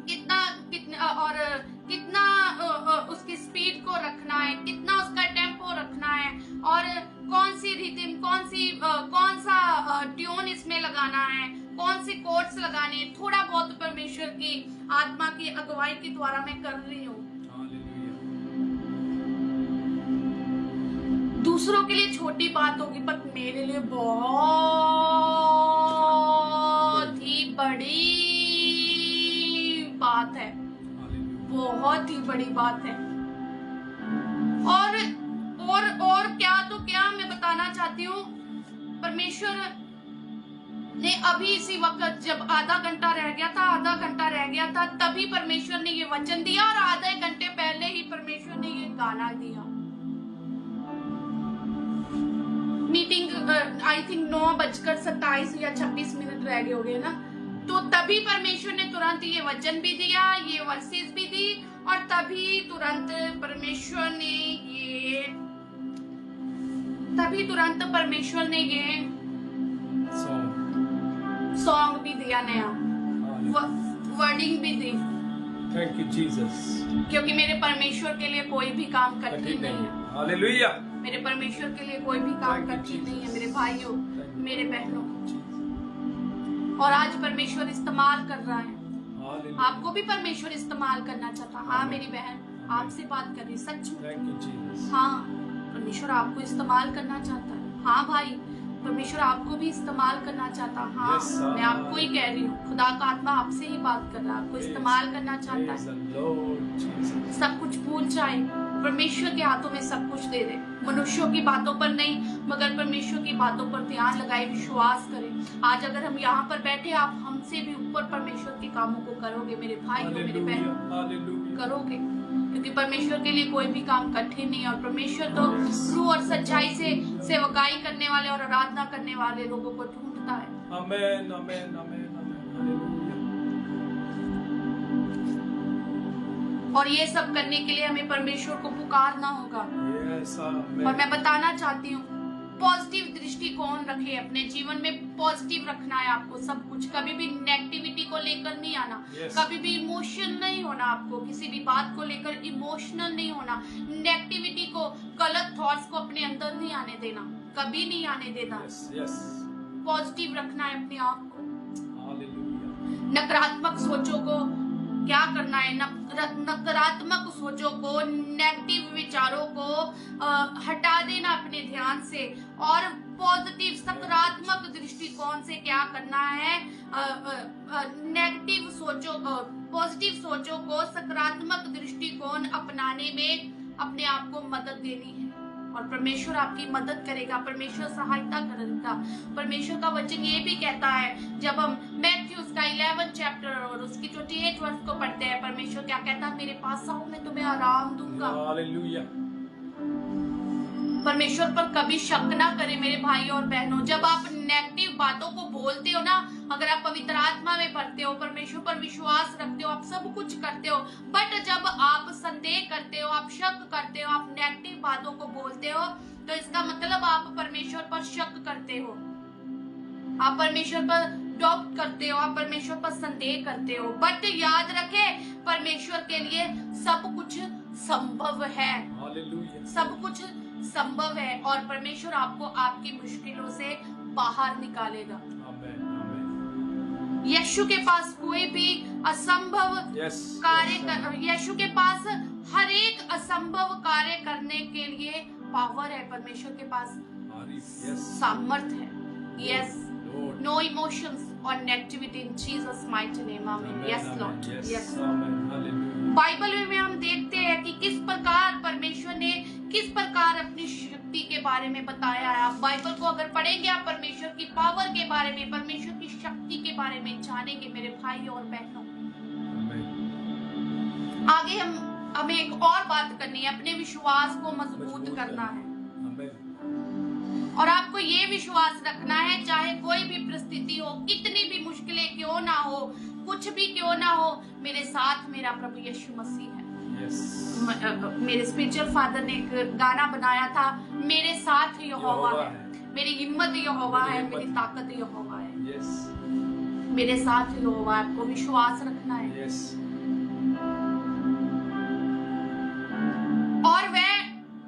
कितना उसकी स्पीड को रखना है, कितना उसका टेम्पो रखना है, और कौन सी रिदम, कौन सा ट्यून इसमें लगाना है, कौन से कोड्स लगाने हैं। थोड़ा बहुत परमेश्वर की आत्मा की अगुवाई के द्वारा मैं कर रही हूँ। दूसरों के लिए छोटी बात होगी, पर मेरे लिए बहुत ही बड़ी बात है, बहुत ही बड़ी बात है। और क्या तो क्या मैं बताना चाहती हूँ, परमेश्वर ने अभी इसी वक्त, जब आधा घंटा रह गया था, तभी परमेश्वर ने ये वचन दिया, और आधे घंटे पहले ही परमेश्वर ने ये गाना दिया। मीटिंग आई थिंक 9:27 या 26 मिनट रह गए हो गए ना, तो तभी परमेश्वर ने तुरंत ये वचन भी दिया, ये वर्सेस भी दी, और तभी तुरंत परमेश्वर ने ये सॉन्ग भी दिया, नया वर्डिंग भी दी। थैंक यू जीसस, क्योंकि मेरे परमेश्वर के लिए कोई भी काम कठिन नहीं है। हालेलुया। मेरे परमेश्वर के लिए कोई भी काम कठिन नहीं है, मेरे भाइयों, मेरे बहनों। और आज परमेश्वर इस्तेमाल कर रहा है, आपको भी परमेश्वर इस्तेमाल करना चाहता। हाँ मेरी बहन, आपसे बात कर रही, सच में। हाँ, परमेश्वर आपको इस्तेमाल करना चाहता है। हाँ भाई, परमेश्वर आपको भी इस्तेमाल करना चाहता। हाँ, मैं आपको ही कह रही हूँ, खुदा का आत्मा आपसे ही बात कर रहा है, आपको इस्तेमाल करना चाहता है। सब कुछ भूल जाए, परमेश्वर के हाथों में सब कुछ दे दे, मनुष्यों की बातों पर नहीं, मगर परमेश्वर की बातों पर ध्यान लगाए, विश्वास करें। आज अगर हम यहाँ पर बैठे, आप हमसे भी ऊपर परमेश्वर के कामों को करोगे मेरे भाइयों, मेरे बहनों, करोगे, क्योंकि परमेश्वर के लिए कोई भी काम कठिन नहीं है। और परमेश्वर तो रूह और सच्चाई से सेवकाई करने वाले और आराधना करने वाले लोगों को ढूंढता है। आमेन आमेन आमेन आमेन। और ये सब करने के लिए हमें परमेश्वर को पुकारना होगा। Yes, amen. और मैं बताना चाहती हूँ, पॉजिटिव दृष्टिकोण रखे अपने जीवन में, पॉजिटिव रखना है आपको सब कुछ। कभी भी नेगेटिविटी को लेकर नहीं आना। Yes. कभी भी इमोशन नहीं होना आपको, किसी भी बात को लेकर इमोशनल नहीं होना। नेगेटिविटी को, गलत थॉट्स को अपने अंदर नहीं आने देना, कभी नहीं आने देना। Yes, yes. पॉजिटिव रखना है अपने आप को। Hallelujah. नकारात्मक सोचों को क्या करना है, नकारात्मक सोचों को, नेगेटिव विचारों को हटा देना अपने ध्यान से, और पॉजिटिव सकारात्मक दृष्टिकोण से क्या करना है, नेगेटिव सोचों, पॉजिटिव सोचों को सकारात्मक दृष्टिकोण अपनाने में अपने आप को मदद देनी है। और परमेश्वर आपकी मदद करेगा, परमेश्वर सहायता करेगा। परमेश्वर का वचन ये भी कहता है, जब हम मैथ्यूस का 11 चैप्टर और उसकी 28 वर्ष को पढ़ते हैं, परमेश्वर क्या कहता है, मेरे पास आओ, मैं तुम्हें आराम दूंगा। Hallelujah. परमेश्वर पर कभी शक ना करें मेरे भाई और बहनों। जब आप नेगेटिव बातों को बोलते हो ना, अगर आप पवित्र आत्मा में पढ़ते हो, परमेश्वर पर विश्वास रखते हो, आप सब कुछ करते हो, बट जब आप संदेह करते हो, आप शक करते हो, आप नेगेटिव बातों को बोलते हो, तो इसका मतलब आप परमेश्वर पर शक करते हो, आप परमेश्वर पर डाउट करते हो, आप परमेश्वर पर संदेह करते हो। बट याद रखें, परमेश्वर के लिए सब कुछ संभव है। Hallelujah. सब कुछ संभव है, और परमेश्वर आपको आपकी मुश्किलों से बाहर निकालेगा। Amen, amen. यीशु के पास कोई भी असंभव Yes. कार्य यीशु के पास हर एक असंभव कार्य करने के लिए पावर है। परमेश्वर के पास Yes. सामर्थ है। Yes, Lord. नो इमोशंस और नेगेटिविटी इन जीसस माइटी नेम। आमीन। Amen, yes amen. Lord. Yes. Yes. Amen. Hallelujah. Bible में हम देखते हैं कि किस प्रकार परमेश्वर ने किस प्रकार अपनी शक्ति के बारे में बताया है। आप बाइबल को अगर पढ़ेंगे, आप परमेश्वर की पावर के बारे में, परमेश्वर की शक्ति के बारे में जानेंगे मेरे भाई और बहनों। Amen. आगे हमें एक और बात करनी है, अपने विश्वास को मजबूत करना है। Amen. और आपको ये विश्वास रखना है, चाहे कोई भी परिस्थिति हो, कितनी भी मुश्किलें क्यों ना हो, कुछ भी क्यों ना हो, मेरे साथ मेरा प्रभु यीशु मसीह है। Yes. मेरे स्पिरिचुअल फादर ने एक गाना बनाया था, मेरे साथ यहोवा यहोवा है, मेरी हिम्मत यहोवा है, मेरी ताकत यहोवा है। Yes. मेरे साथ यहोवा है। आपको विश्वास रखना है, Yes. और वह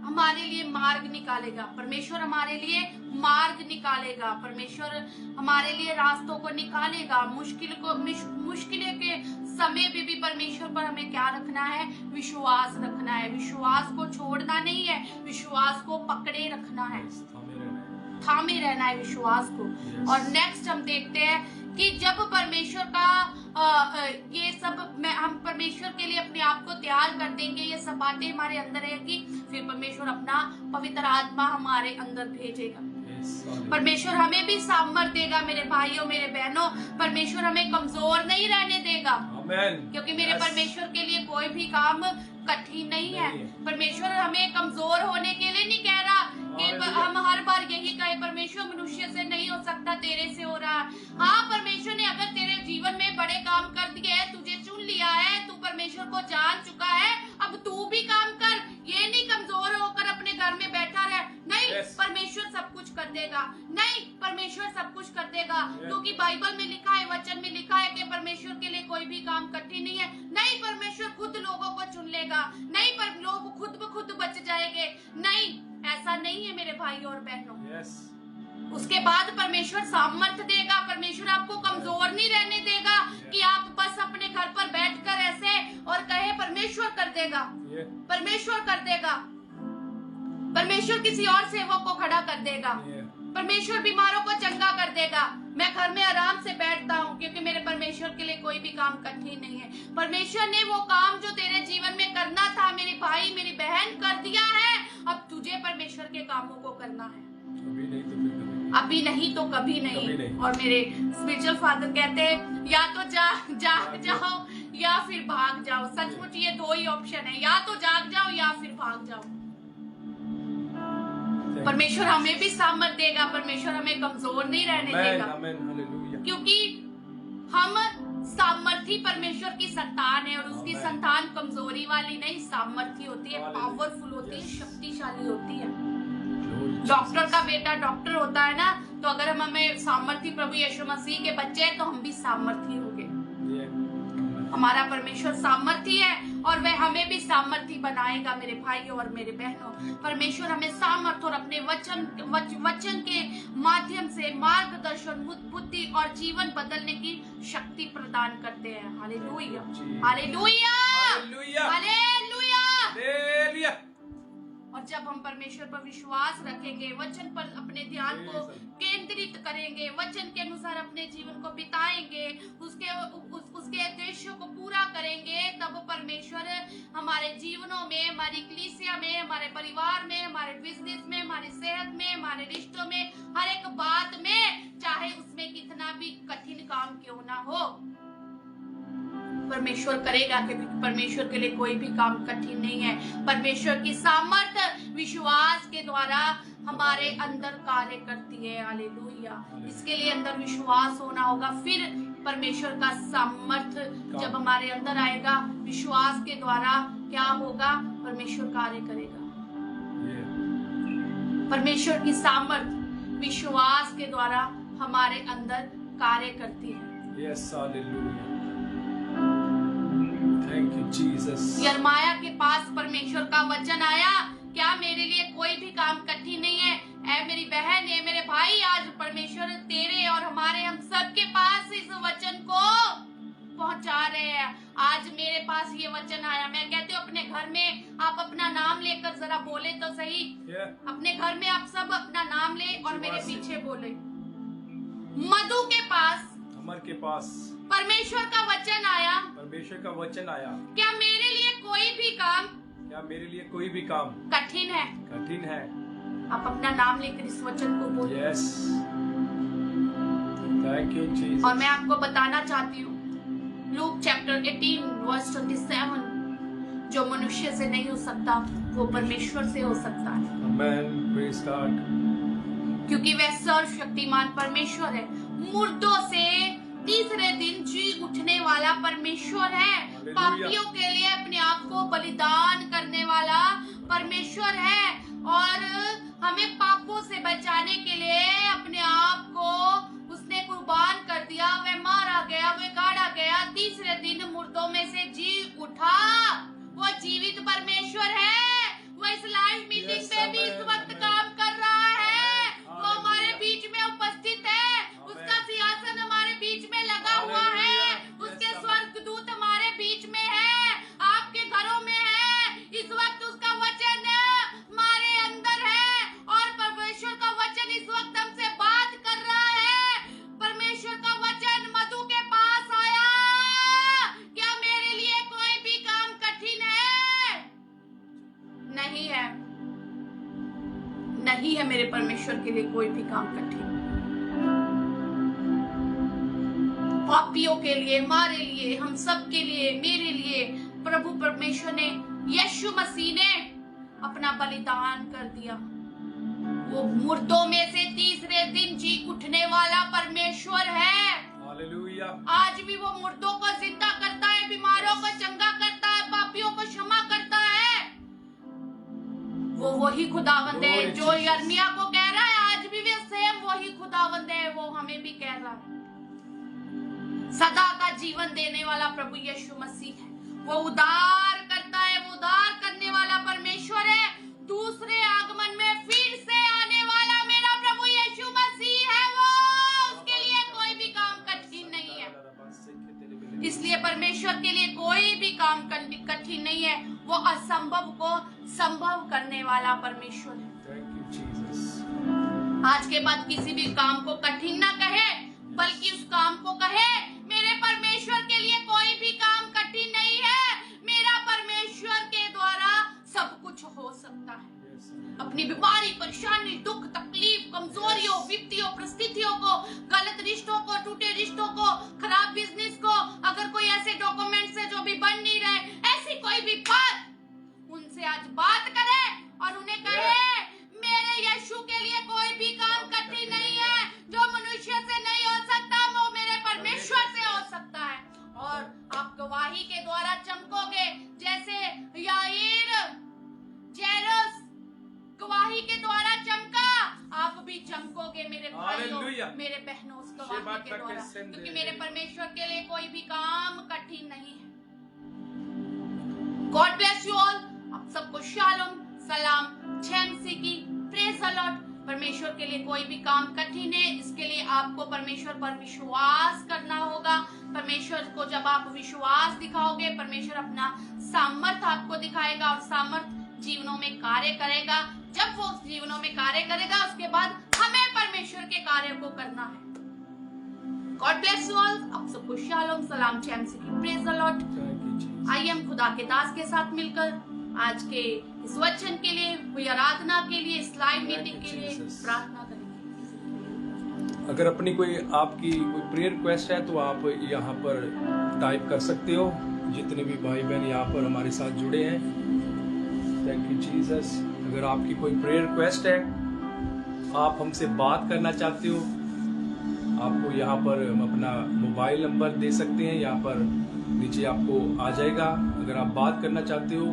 हमारे लिए मार्ग निकालेगा। परमेश्वर हमारे लिए मार्ग निकालेगा, परमेश्वर हमारे लिए रास्तों को निकालेगा। मुश्किलें के समय में भी परमेश्वर पर हमें क्या रखना है, विश्वास रखना है। विश्वास को छोड़ना नहीं है, विश्वास को पकड़े रखना है, Yes. थामे रहना है. थामे रहना है विश्वास को। Yes. और नेक्स्ट हम देखते हैं कि जब परमेश्वर का ये सब हम परमेश्वर के लिए अपने आप को तैयार कर देंगे, ये सब बातें हमारे अंदर है कि फिर परमेश्वर अपना पवित्र आत्मा हमारे अंदर भेजेगा। Yes. परमेश्वर हमें भी सामर्थ देगा मेरे भाइयों मेरे बहनों। परमेश्वर हमें कमजोर नहीं रहने देगा, Amen. क्योंकि मेरे Yes. परमेश्वर के लिए कोई भी काम कठिन नहीं है। नहीं। परमेश्वर हमें कमजोर होने के लिए नहीं कह रहा कि हालेलुया। हम हर बार यही कहे, परमेश्वर मनुष्य से नहीं हो सकता, तेरे से हो रहा है। हाँ, परमेश्वर ने अगर तेरे जीवन में बड़े काम कर दिए हैं, तुझे चुन लिया है, तू परमेश्वर को जान चुका है, अब तू भी काम कर। ये नहीं कमजोर होकर अपने घर में बैठा रहे, नहीं। Yes. परमेश्वर सब कुछ कर देगा, नहीं, परमेश्वर सब कुछ कर देगा। Yes. क्योंकि बाइबल में लिखा है, वचन में लिखा है कि परमेश्वर के लिए कोई भी काम कठिन नहीं है। नहीं, परमेश्वर खुद लोगों को चुन लेगा, नहीं, पर लोग खुद ब खुद बच जाएंगे। नहीं, ऐसा नहीं है मेरे भाई और बहनों। Yes. उसके बाद परमेश्वर सामर्थ देगा। परमेश्वर आपको कमजोर नहीं रहने देगा कि आप बस अपने घर पर बैठकर ऐसे और कहे परमेश्वर कर देगा, Yeah. परमेश्वर कर देगा। परमेश्वर किसी और सेवक को खड़ा कर देगा, Yeah. परमेश्वर बीमारों को चंगा कर देगा। मैं घर में आराम से बैठता हूँ क्योंकि मेरे परमेश्वर के लिए कोई भी काम कठिन नहीं है। परमेश्वर ने वो काम जो तेरे जीवन में करना था मेरे भाई मेरी बहन कर दिया है। अब तुझे परमेश्वर के कामों को करना है, अभी नहीं तो फिर कभी. अभी नहीं तो कभी नहीं। कभी नहीं। और मेरे स्पिरिचुअल फादर कहते हैं या तो जाग जाओ या फिर भाग जाओ। सचमुच ये दो ही ऑप्शन है, या तो जाग जाओ या फिर भाग जाओ। परमेश्वर हमें भी सामर्थ देगा, परमेश्वर हमें कमजोर नहीं रहने देगा, क्योंकि हम सामर्थी परमेश्वर की संतान है और उसकी संतान कमजोरी वाली नहीं, सामर्थी होती है, पावरफुल होती है, शक्तिशाली होती है। डॉक्टर का बेटा डॉक्टर होता है ना, तो अगर हम हमें सामर्थी प्रभु यीशु मसीह के बच्चे हैं तो हम भी सामर्थी होंगे। हमारा परमेश्वर सामर्थी है और वह हमें भी सामर्थी बनाएगा मेरे भाइयों और मेरे बहनों। परमेश्वर हमें सामर्थ और अपने वचन के माध्यम से मार्गदर्शन, बुद्धि और जीवन बदलने की शक्ति प्रदान करते हैं। Hallelujah, hallelujah, hallelujah. और जब हम परमेश्वर पर विश्वास रखेंगे, वचन पर अपने ध्यान को केंद्रित करेंगे, वचन के अनुसार अपने जीवन को बिताएंगे, उसके उद्देश्यों को पूरा करेंगे, तब परमेश्वर हमारे जीवनों में, हमारी कलीसिया में, हमारे परिवार में, हमारे बिजनेस में, हमारी सेहत में, हमारे रिश्तों में, हर एक बात में, चाहे उसमें कितना भी कठिन काम क्यों ना हो, परमेश्वर करेगा, क्योंकि परमेश्वर के लिए कोई भी काम कठिन नहीं है। परमेश्वर की सामर्थ विश्वास के द्वारा हमारे अंदर कार्य करती है। हालेलुया। इसके लिए अंदर विश्वास होना होगा, फिर परमेश्वर का सामर्थ जब हमारे अंदर आएगा, विश्वास के द्वारा क्या होगा, परमेश्वर कार्य करेगा। परमेश्वर की सामर्थ विश्वास के द्वारा हमारे अंदर कार्य करती है। Yes, hallelujah. Thank you, Jesus. यिर्मयाह के पास परमेश्वर का वचन आया, क्या मेरे लिए कोई भी काम कठिन नहीं है? ऐ मेरी बहन, है मेरे भाई, आज परमेश्वर तेरे और हमारे हम सब के पास इस वचन को पहुंचा रहे हैं। आज मेरे पास ये वचन आया, मैं कहती हूँ अपने घर में आप अपना नाम लेकर जरा बोले तो सही। अपने घर में आप सब अपना नाम ले और मेरे पीछे बोले। मधु के पास, अमर के पास परमेश्वर का वचन आया, परमेश्वर का वचन आया, क्या मेरे लिए कोई भी काम, क्या मेरे लिए कोई भी काम कठिन है? कठिन है। आप अपना नाम लेकर इस वचन को बोले। Yes. Thank you, Jesus. और मैं आपको बताना चाहती हूँ, लूक चैप्टर 18 वर्स 27, जो मनुष्य से नहीं हो सकता वो परमेश्वर से हो सकता है। Amen. Praise God. क्योंकि वह सर्वशक्तिमान परमेश्वर है, मुर्दों से तीसरे दिन जी उठने वाला परमेश्वर है, पापियों के लिए अपने आप को बलिदान करने वाला परमेश्वर है, और हमें पापों से बचाने के लिए अपने आप को उसने कुर्बान कर दिया। वह मारा गया, वह गाड़ा गया, तीसरे दिन मुर्दों में से जी उठा। वो जीवित परमेश्वर है, वो इस लाइव मीटिंग पे भी इस वक्त काम कर रहा है, वो हमारे बीच में उपस्थित है, उसका सिंहासन हमारे बीच में लगा हुआ है, उसके स्वर्गदूत हमारे बीच में है, आपके घरों में है। इस वक्त उसका वचन हमारे अंदर है और परमेश्वर का वचन इस वक्त हमसे बात कर रहा है। परमेश्वर का वचन मधु के पास आया, क्या मेरे लिए कोई भी काम कठिन है? नहीं है, नहीं है मेरे परमेश्वर के लिए कोई भी काम कठिन। पापियों के लिए, हमारे लिए, हम सब के लिए, मेरे लिए प्रभु परमेश्वर ने, यीशु मसीह ने अपना बलिदान कर दिया। वो मुर्दों में से तीसरे दिन जी उठने वाला परमेश्वर है। हालेलुया। आज भी वो मुर्दों को जिंदा करता है, बीमारों को चंगा करता है, पापियों को क्षमा करता है। वो वही खुदावंद है जो यिर्मयाह को कह रहा है, आज भी वे सेम वही खुदावंद है, वो हमें भी कह रहा है। सदा का जीवन देने वाला प्रभु यीशु मसीह है, वो उद्धार करता है, वो उद्धार करने वाला परमेश्वर है। दूसरे आगमन में फिर से आने वाला मेरा प्रभु यीशु मसीह है, वो, उसके लिए कोई भी काम कठिन नहीं है। इसलिए परमेश्वर के लिए कोई भी काम कठिन नहीं है, वो असंभव को संभव करने वाला परमेश्वर है। Thank you, Jesus. आज के बाद किसी भी काम को कठिन ना कहे, बल्कि उस काम को कहे, मेरे परमेश्वर के लिए कोई भी काम कठिन नहीं है, मेरा परमेश्वर के द्वारा सब कुछ हो सकता है। अपनी बीमारी, परेशानी, दुख, तकलीफ, कमजोरियों, विपत्तियों, परिस्थितियों को, गलत रिश्तों को, टूटे रिश्तों को, खराब बिजनेस को, अगर कोई ऐसे डॉक्यूमेंट्स है जो भी बन नहीं रहे, ऐसी कोई भी बात, उनसे आज बात करें और उन्हें कहे, मेरे यीशु के द्वारा चमका, आप भी चमकोगे मेरे भाइयों, हालेलुया। मेरे बहनों, उस गवाही के द्वारा, क्योंकि मेरे परमेश्वर के लिए कोई भी काम कठिन नहीं है। God bless you all. आप सबको शालोम, सलाम, जय मसीह की, प्रेज द लॉर्ड। परमेश्वर के लिए कोई भी काम कठिन है, इसके लिए आपको परमेश्वर पर विश्वास करना होगा। परमेश्वर को जब आप विश्वास दिखाओगे, परमेश्वर अपना सामर्थ आपको दिखाएगा और सामर्थ जीवनों में कार्य करेगा। जब वो जीवनों में कार्य करेगा, उसके बाद हमें परमेश्वर के कार्य को करना है। God bless you all. आप सबको शालोम, सलाम, जय मसीह की, प्रेज द लॉर्ड। आइए हम खुदा के दास के साथ मिलकर आज के इस वचन के लिए, हुई आराधना के लिए, इस लाइव मीटिंग के लिए प्रार्थना करेंगे। अगर अपनी कोई आपकी कोई प्रेयर रिक्वेस्ट है तो आप यहाँ पर टाइप कर सकते हो। जितने भी भाई बहन यहाँ पर हमारे साथ जुड़े हैं, थैंक यू जीसस। अगर आपकी कोई प्रेयर रिक्वेस्ट है, आप हमसे बात करना चाहते हो, आपको यहाँ पर हम अपना मोबाइल नंबर दे सकते हैं, यहाँ पर नीचे आपको आ जाएगा। अगर आप बात करना चाहते हो,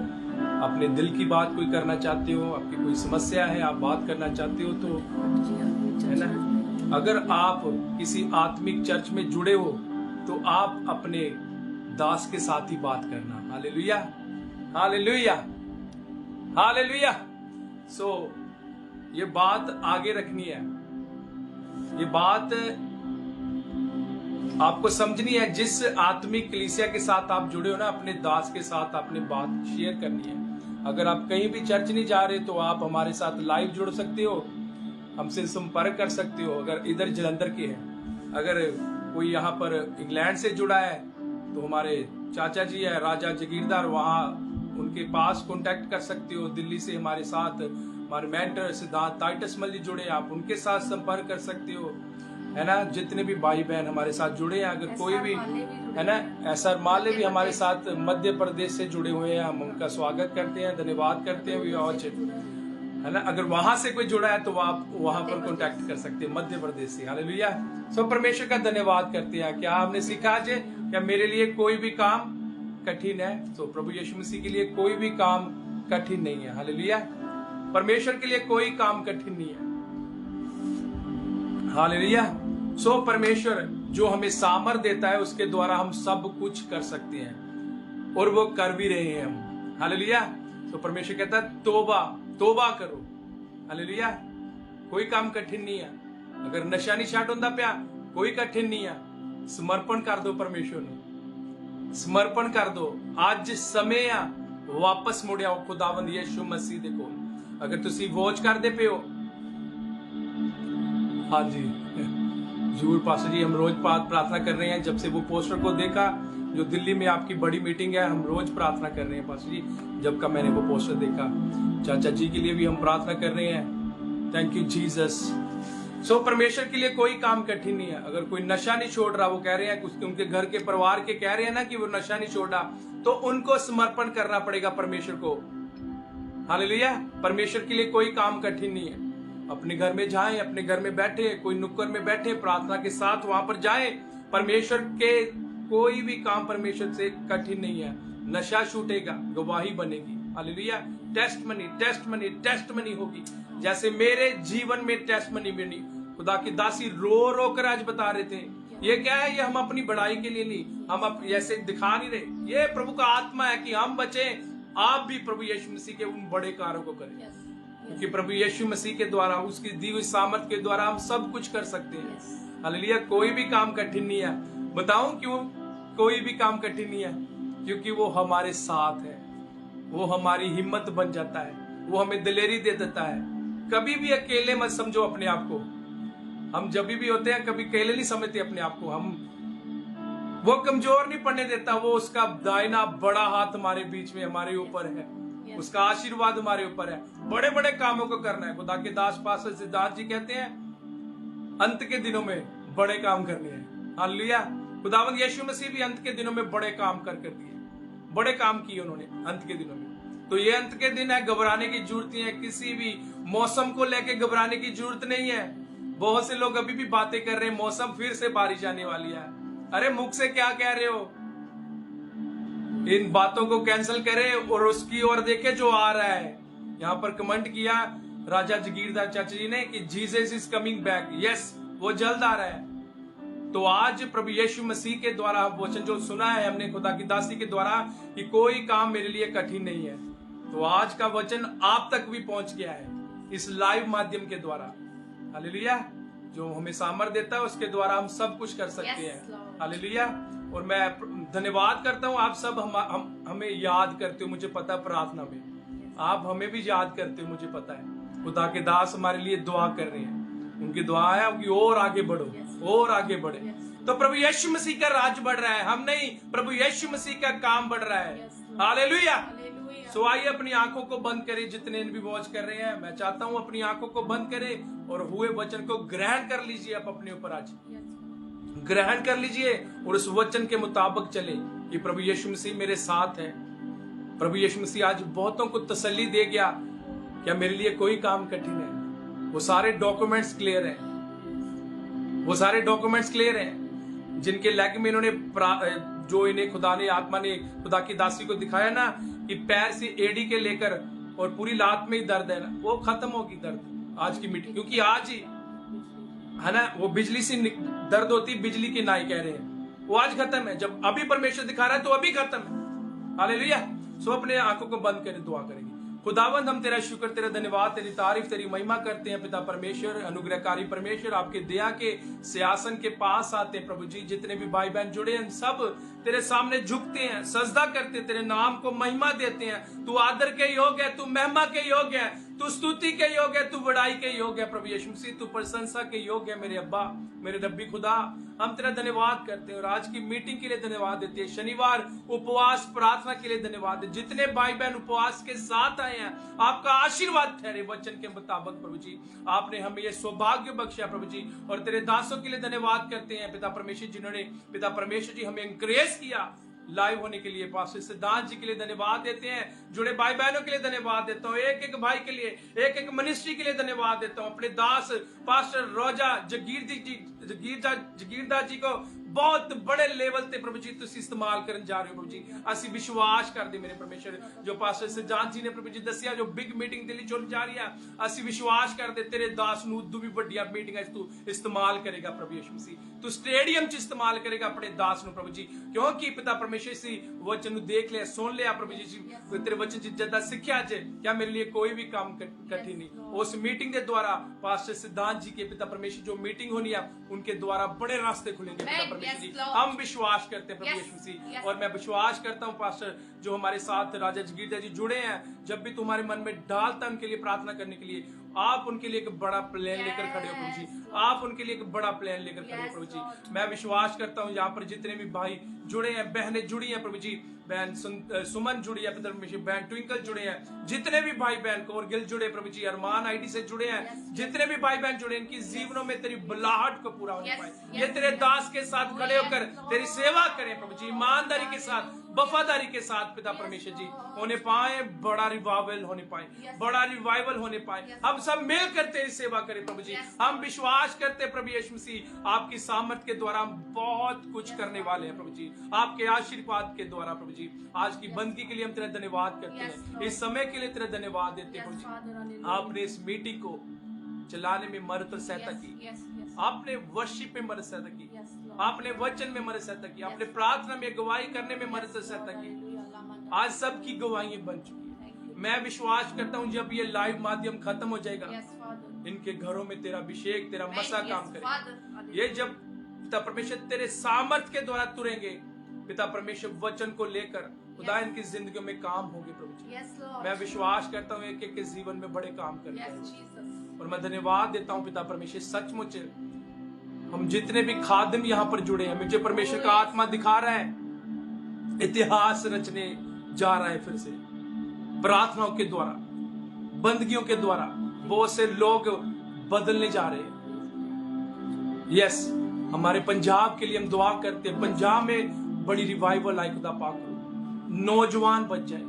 अपने दिल की बात कोई करना चाहते हो, आपकी कोई समस्या है, आप बात करना चाहते हो, तो है ना। अगर आप किसी आत्मिक चर्च में जुड़े हो तो आप अपने दास के साथ ही बात करना। Hallelujah, hallelujah, hallelujah. सो ये बात आगे रखनी है, ये बात आपको समझनी है। जिस आत्मिक कलीसिया के साथ आप जुड़े हो ना, अपने दास के साथ अपनी बात शेयर करनी है। अगर आप कहीं भी चर्च नहीं जा रहे तो आप हमारे साथ लाइव जुड़ सकते हो, हमसे संपर्क कर सकते हो। अगर इधर जलंधर के हैं, अगर कोई यहाँ पर इंग्लैंड से जुड़ा है तो हमारे चाचा जी है राजा जगीरदार, वहाँ उनके पास कांटेक्ट कर सकते हो। दिल्ली से हमारे साथ हमारे मेंटर सिद्धार्थ टाइटस मल जी जुड़े, आप उनके साथ संपर्क कर सकते हो, है ना। जितने भी भाई बहन हमारे साथ जुड़े हैं, अगर कोई भी है ना, एसआर माले भी हमारे साथ मध्य प्रदेश से जुड़े हुए हैं, हम उनका स्वागत करते हैं, धन्यवाद करते हैं, है ना। अगर वहां से कोई जुड़ा है तो आप वहां पर कांटेक्ट कर सकते हैं, मध्य प्रदेश से। हालेलुया। सो परमेश्वर का धन्यवाद करते हैं। क्या हमने सीखा आज? क्या मेरे लिए कोई भी काम कठिन है? तो प्रभु यीशु मसीह के लिए कोई भी काम कठिन नहीं है। हालेलुया। परमेश्वर के लिए कोई काम कठिन नहीं है। हालेलुया। सो परमेश्वर जो हमें सामर्थ देता है, उसके द्वारा हम सब कुछ कर सकते हैं और वो कर भी रहे हैं हम। हालेलुया। तो परमेश्वर कहता है तोबा तोबा करो। हालेलुया। कोई काम कठिन नहीं है। अगर नशा नहीं छाट होता पिया, कोई कठिन नहीं है। समर्पण कर दो परमेश्वर ਨੂੰ, समर्पण कर दो। ਅੱਜ समय ਆ वापस मुड़ आओ खुदावंद यीशु मसीह दे कोल। अगर तुसी वॉच करते पे हो, हाँ जी जरूर पास्टर जी, हम रोज प्रार्थना कर रहे हैं। जब से वो पोस्टर को देखा जो दिल्ली में आपकी बड़ी मीटिंग है, हम रोज प्रार्थना कर रहे हैं पास्टर जी। जब का मैंने वो पोस्टर देखा, चाचा जी के लिए भी हम प्रार्थना कर रहे हैं। Thank you Jesus. सो परमेश्वर के लिए कोई काम कठिन नहीं है। अगर कोई नशा नहीं छोड़ रहा, वो कह रहे हैं कुछ उनके घर के परिवार के कह रहे हैं ना कि वो नशा नहीं छोड़ रहा, तो उनको समर्पण करना पड़ेगा परमेश्वर को। हालेलुया। परमेश्वर के लिए कोई काम कठिन नहीं है। अपने घर में जाएं, अपने घर में बैठे, कोई नुक्कड़ में बैठे, प्रार्थना के साथ वहां पर जाएं। परमेश्वर के कोई भी काम परमेश्वर से कठिन नहीं है। नशा छूटेगा, गवाही बनेगी। हालेलुया। टेस्ट मनी होगी। जैसे मेरे जीवन में टेस्ट मनी बनी। खुदा की दासी रो रो कर आज बता रहे थे, ये क्या है? ये हम अपनी बड़ाई के लिए नहीं, हम ऐसे दिखा नहीं रहे। ये प्रभु का आत्मा है कि हम बचे, आप भी प्रभु यीशु मसीह के उन बड़े कार्यों को करें। क्योंकि प्रभु यीशु मसीह के द्वारा, उसकी दी हुई सामर्थ के द्वारा हम सब कुछ कर सकते हैं। हालेलुया। कोई भी काम कठिन नहीं है। बताऊं क्यों कोई भी काम कठिन नहीं है? क्योंकि वो हमारे साथ है। वो हमारी हिम्मत बन जाता है, वो हमें दिलेरी दे देता है। कभी भी अकेले मत समझो अपने आप को। हम जब भी होते हैं कभी अकेले नहीं समझते अपने आप को। हम वो कमजोर नहीं पड़ने देता। वो उसका दाहिना बड़ा हाथ हमारे बीच में, हमारे ऊपर है। उसका आशीर्वाद हमारे ऊपर है। बड़े बड़े कामों को करना है। खुदा के दास पास्टर सिद्धार्थ जी कहते हैं अंत के दिनों में बड़े काम करने हैं। हालेलुया। खुदावंद यीशु मसीह भी अंत के दिनों में बड़े काम कर दिए, बड़े काम किए उन्होंने अंत के दिनों में। तो ये अंत के दिन है, घबराने की जरूरत नहीं है। किसी भी मौसम को लेके घबराने की जरूरत नहीं है। बहुत से लोग अभी भी बातें कर रहे हैं मौसम फिर से बारिश आने वाली है। अरे मुख से क्या कह रहे हो? इन बातों को कैंसिल करे और उसकी ओर देखे जो आ रहा है। यहाँ पर कमेंट किया राजा जगीरदास चाचा जी ने कि Jesus is coming back. Yes, वो जल्द आ रहा है। तो आज प्रभु यीशु मसीह के द्वारा वचन जो सुना है हमने खुदा की दासी के द्वारा कि कोई काम मेरे लिए कठिन नहीं है, तो आज का वचन आप तक भी पहुंच गया है इस लाइव माध्यम के द्वारा। हालेलुया। जो हमें सामर्थ देता है उसके द्वारा हम सब कुछ कर सकते हैं। हालेलुया। और मैं धन्यवाद करता हूं, आप सब हमें याद करते हो, मुझे पता है प्रार्थना में आप हमें भी याद करते हो, मुझे पता है। खुदा के दास हमारे लिए दुआ कर रहे हैं, उनकी दुआ है कि और आगे बढ़ो और आगे बढ़े। तो प्रभु यीशु मसीह का राज बढ़ रहा है, हम नहीं, प्रभु यीशु मसीह का काम बढ़ रहा है। हालेलुया। सो आइए अपनी आंखों को बंद करें, जितने भी वॉच कर रहे हैं मैं चाहता हूं अपनी आंखों को बंद करें और हुए वचन को ग्रहण कर लीजिए। आप अपने ऊपर आज ग्रहण कर लीजिए और उस वचन के मुताबिक चले कि प्रभु यीशु मसीह मेरे साथ है। प्रभु यीशु मसीह आज बहुतों को तसल्ली दे गया, क्या मेरे लिए कोई काम कठिन है? वो सारे डॉक्यूमेंट्स क्लियर हैं, वो सारे डॉक्यूमेंट्स क्लियर हैं जिनके लेग में इन्होंने जो इन्हें खुदा ने आत्मा ने खुदा की दासी को दिखाया ना कि पैर से एड़ी के लेकर और पूरी लात में ही दर्द है ना, वो खत्म होगी दर्द आज की मीटिंग। क्योंकि आज ही है ना, वो बिजली से दर्द होती, बिजली की नाई कह रहे हैं, वो आज खत्म है। जब अभी परमेश्वर दिखा रहा है तो अभी खत्म है। हालेलुया। सो अपने आंखों को बंद करें, दुआ करेंगे। खुदावंद हम तेरा शुक्र, तेरा धन्यवाद, तेरी तारीफ, तेरी महिमा करते हैं पिता परमेश्वर, अनुग्रहकारी परमेश्वर। आपके दया के सिंहासन के पास आते हैं प्रभु जी। जितने भी भाई बहन जुड़े हैं सब तेरे सामने झुकते हैं, सजदा करते हैं, तेरे नाम को महिमा देते हैं। तू आदर के योग्य है, तू महिमा के योग्य है, तू स्तुति के योग्य है, तू बड़ाई के योग्य है। प्रभु यीशु मसीह तू प्रशंसा के योग्य है। मेरे अब्बा, मेरे रब्बी खुदा, हम तेरा धन्यवाद करते हैं और आज की मीटिंग के लिए धन्यवाद देते हैं। शनिवार उपवास प्रार्थना के लिए धन्यवाद है। जितने भाई बहन उपवास के साथ आए हैं आपका आशीर्वाद ठहरे वचन के मुताबिक प्रभु जी। आपने हमें ये सौभाग्य बख्शा प्रभु जी, और तेरे दासों के लिए धन्यवाद करते हैं पिता परमेश्वर, जिन्होंने पिता परमेश्वर जी हमें एनकरेज किया लाइव होने के लिए। पास्टर सिद्धांत जी के लिए धन्यवाद देते हैं, जुड़े भाई बहनों के लिए धन्यवाद देता हूँ, एक एक भाई के लिए, एक एक मिनिस्ट्री के लिए धन्यवाद देता हूँ। अपने दास पास्टर रोजा जगीरदास जी को बहुत बड़े लेवल ते प्रभु जी तुसी इस्तेमाल करन जा रहे हो प्रभु जी। असी विश्वास कर दे मेरे परमेश्वर, जो पास्टर सिद्धांत जी ने प्रभु जी दसिया जो बिग मीटिंग दिल्ली चल जा रही है, असी विश्वास कर दे तेरे दास नू उदू भी वड्डिया मीटिंग तू इस्तेमाल करेगा प्रभु यीशु मसीह। तू स्टेडियम च इस्तेमाल करेगा अपने दास नू प्रभु जी, क्योंकि पिता परमेश्वर सी वचन नू देख लिया, सुन लिया प्रभु जी। तेरे वचन च जदा सिक्ख्या च क्या मेरे लिए कोई भी काम कठिन नहीं। उस मीटिंग के द्वारा पास्टर सिद्धांत जी के पिता परमेश्वर जो मीटिंग होनी है उनके द्वारा बड़े रास्ते खुलेंगे पिता परमेश्वर जी। हम विश्वास करते हैं प्रभु यीशु मसीह। और मैं विश्वास करता हूँ पास्टर जो हमारे साथ राजा जगीरदास जी जुड़े हैं, जब भी तुम्हारे मन में डालता उनके लिए प्रार्थना करने के लिए, आप उनके लिए एक बड़ा प्लान लेकर खड़े हो प्रभु जी। आप उनके लिए एक बड़ा प्लान लेकर खड़े हो प्रभु जी। मैं विश्वास करता हूँ यहाँ पर जितने भी भाई जुड़े हैं, बहनें जुड़ी हैं प्रभु जी, बहन सुमन जुड़ी है पिता परमेश्वर, बहन ट्विंकल जुड़े हैं, जितने भी भाई बहन कोर गिल जुड़े प्रभु जी, अरमान आईडी से जुड़े हैं, जितने भी भाई बहन जुड़े, इनकी जीवनों में तेरी बुलाहट को पूरा होने पाए। ये तेरे दास के साथ खड़े होकर तेरी सेवा करें प्रभु जी, ईमानदारी के साथ, वफादारी के साथ पिता परमेश्वर जी होने पाए, बड़ा रिवाइवल होने पाए, बड़ा रिवाइवल होने पाए। हम सब मिलकर तेरी सेवा करें प्रभु जी। हम विश्वास करते हैं प्रभु यीशु मसीह आपकी सामर्थ के द्वारा हम बहुत कुछ करने वाले हैं प्रभु जी, आपके आशीर्वाद के द्वारा प्रभु जी। आज की बंदगी के लिए हम तेरा धन्यवाद करते हैं, इस समय के लिए तेरा धन्यवाद देते हैं प्रभु जी। आपने इस मीटिंग को चलाने में मदद और सहायता की, आपने वर्शिप में मदद सहायता की, आपने वचन में मदद सहायता की, आपने प्रार्थना में गवाही करने में मदद सहायता की। आज सबकी गवाहियां बन चुकी है। मैं विश्वास करता हूं जब ये लाइव माध्यम खत्म हो जाएगा, इनके घरों में तेरा अभिषेक, तेरा मसा काम करेगा। ये जब पिता परमेश्वर तेरे सामर्थ के द्वारा तुरेंगे पिता परमेश्वर वचन को लेकर, खुदा इनकी जिंदगी में काम होंगे प्रभु जी। मैं विश्वास करता हूँ एक एक के जीवन में बड़े काम करेंगे और मैं धन्यवाद देता हूँ पिता परमेश्वर। सचमुच हम जितने भी खादिम यहाँ पर जुड़े हैं, मुझे परमेश्वर का आत्मा दिखा रहा है इतिहास रचने जा रहा है फिर से, प्रार्थनाओं के द्वारा, बंदगियों के द्वारा बहुत से लोग बदलने जा रहे हैं। यस, हमारे पंजाब के लिए हम दुआ करते हैं, पंजाब में बड़ी रिवाइवल आए खुदा पाक, नौजवान बच जाए,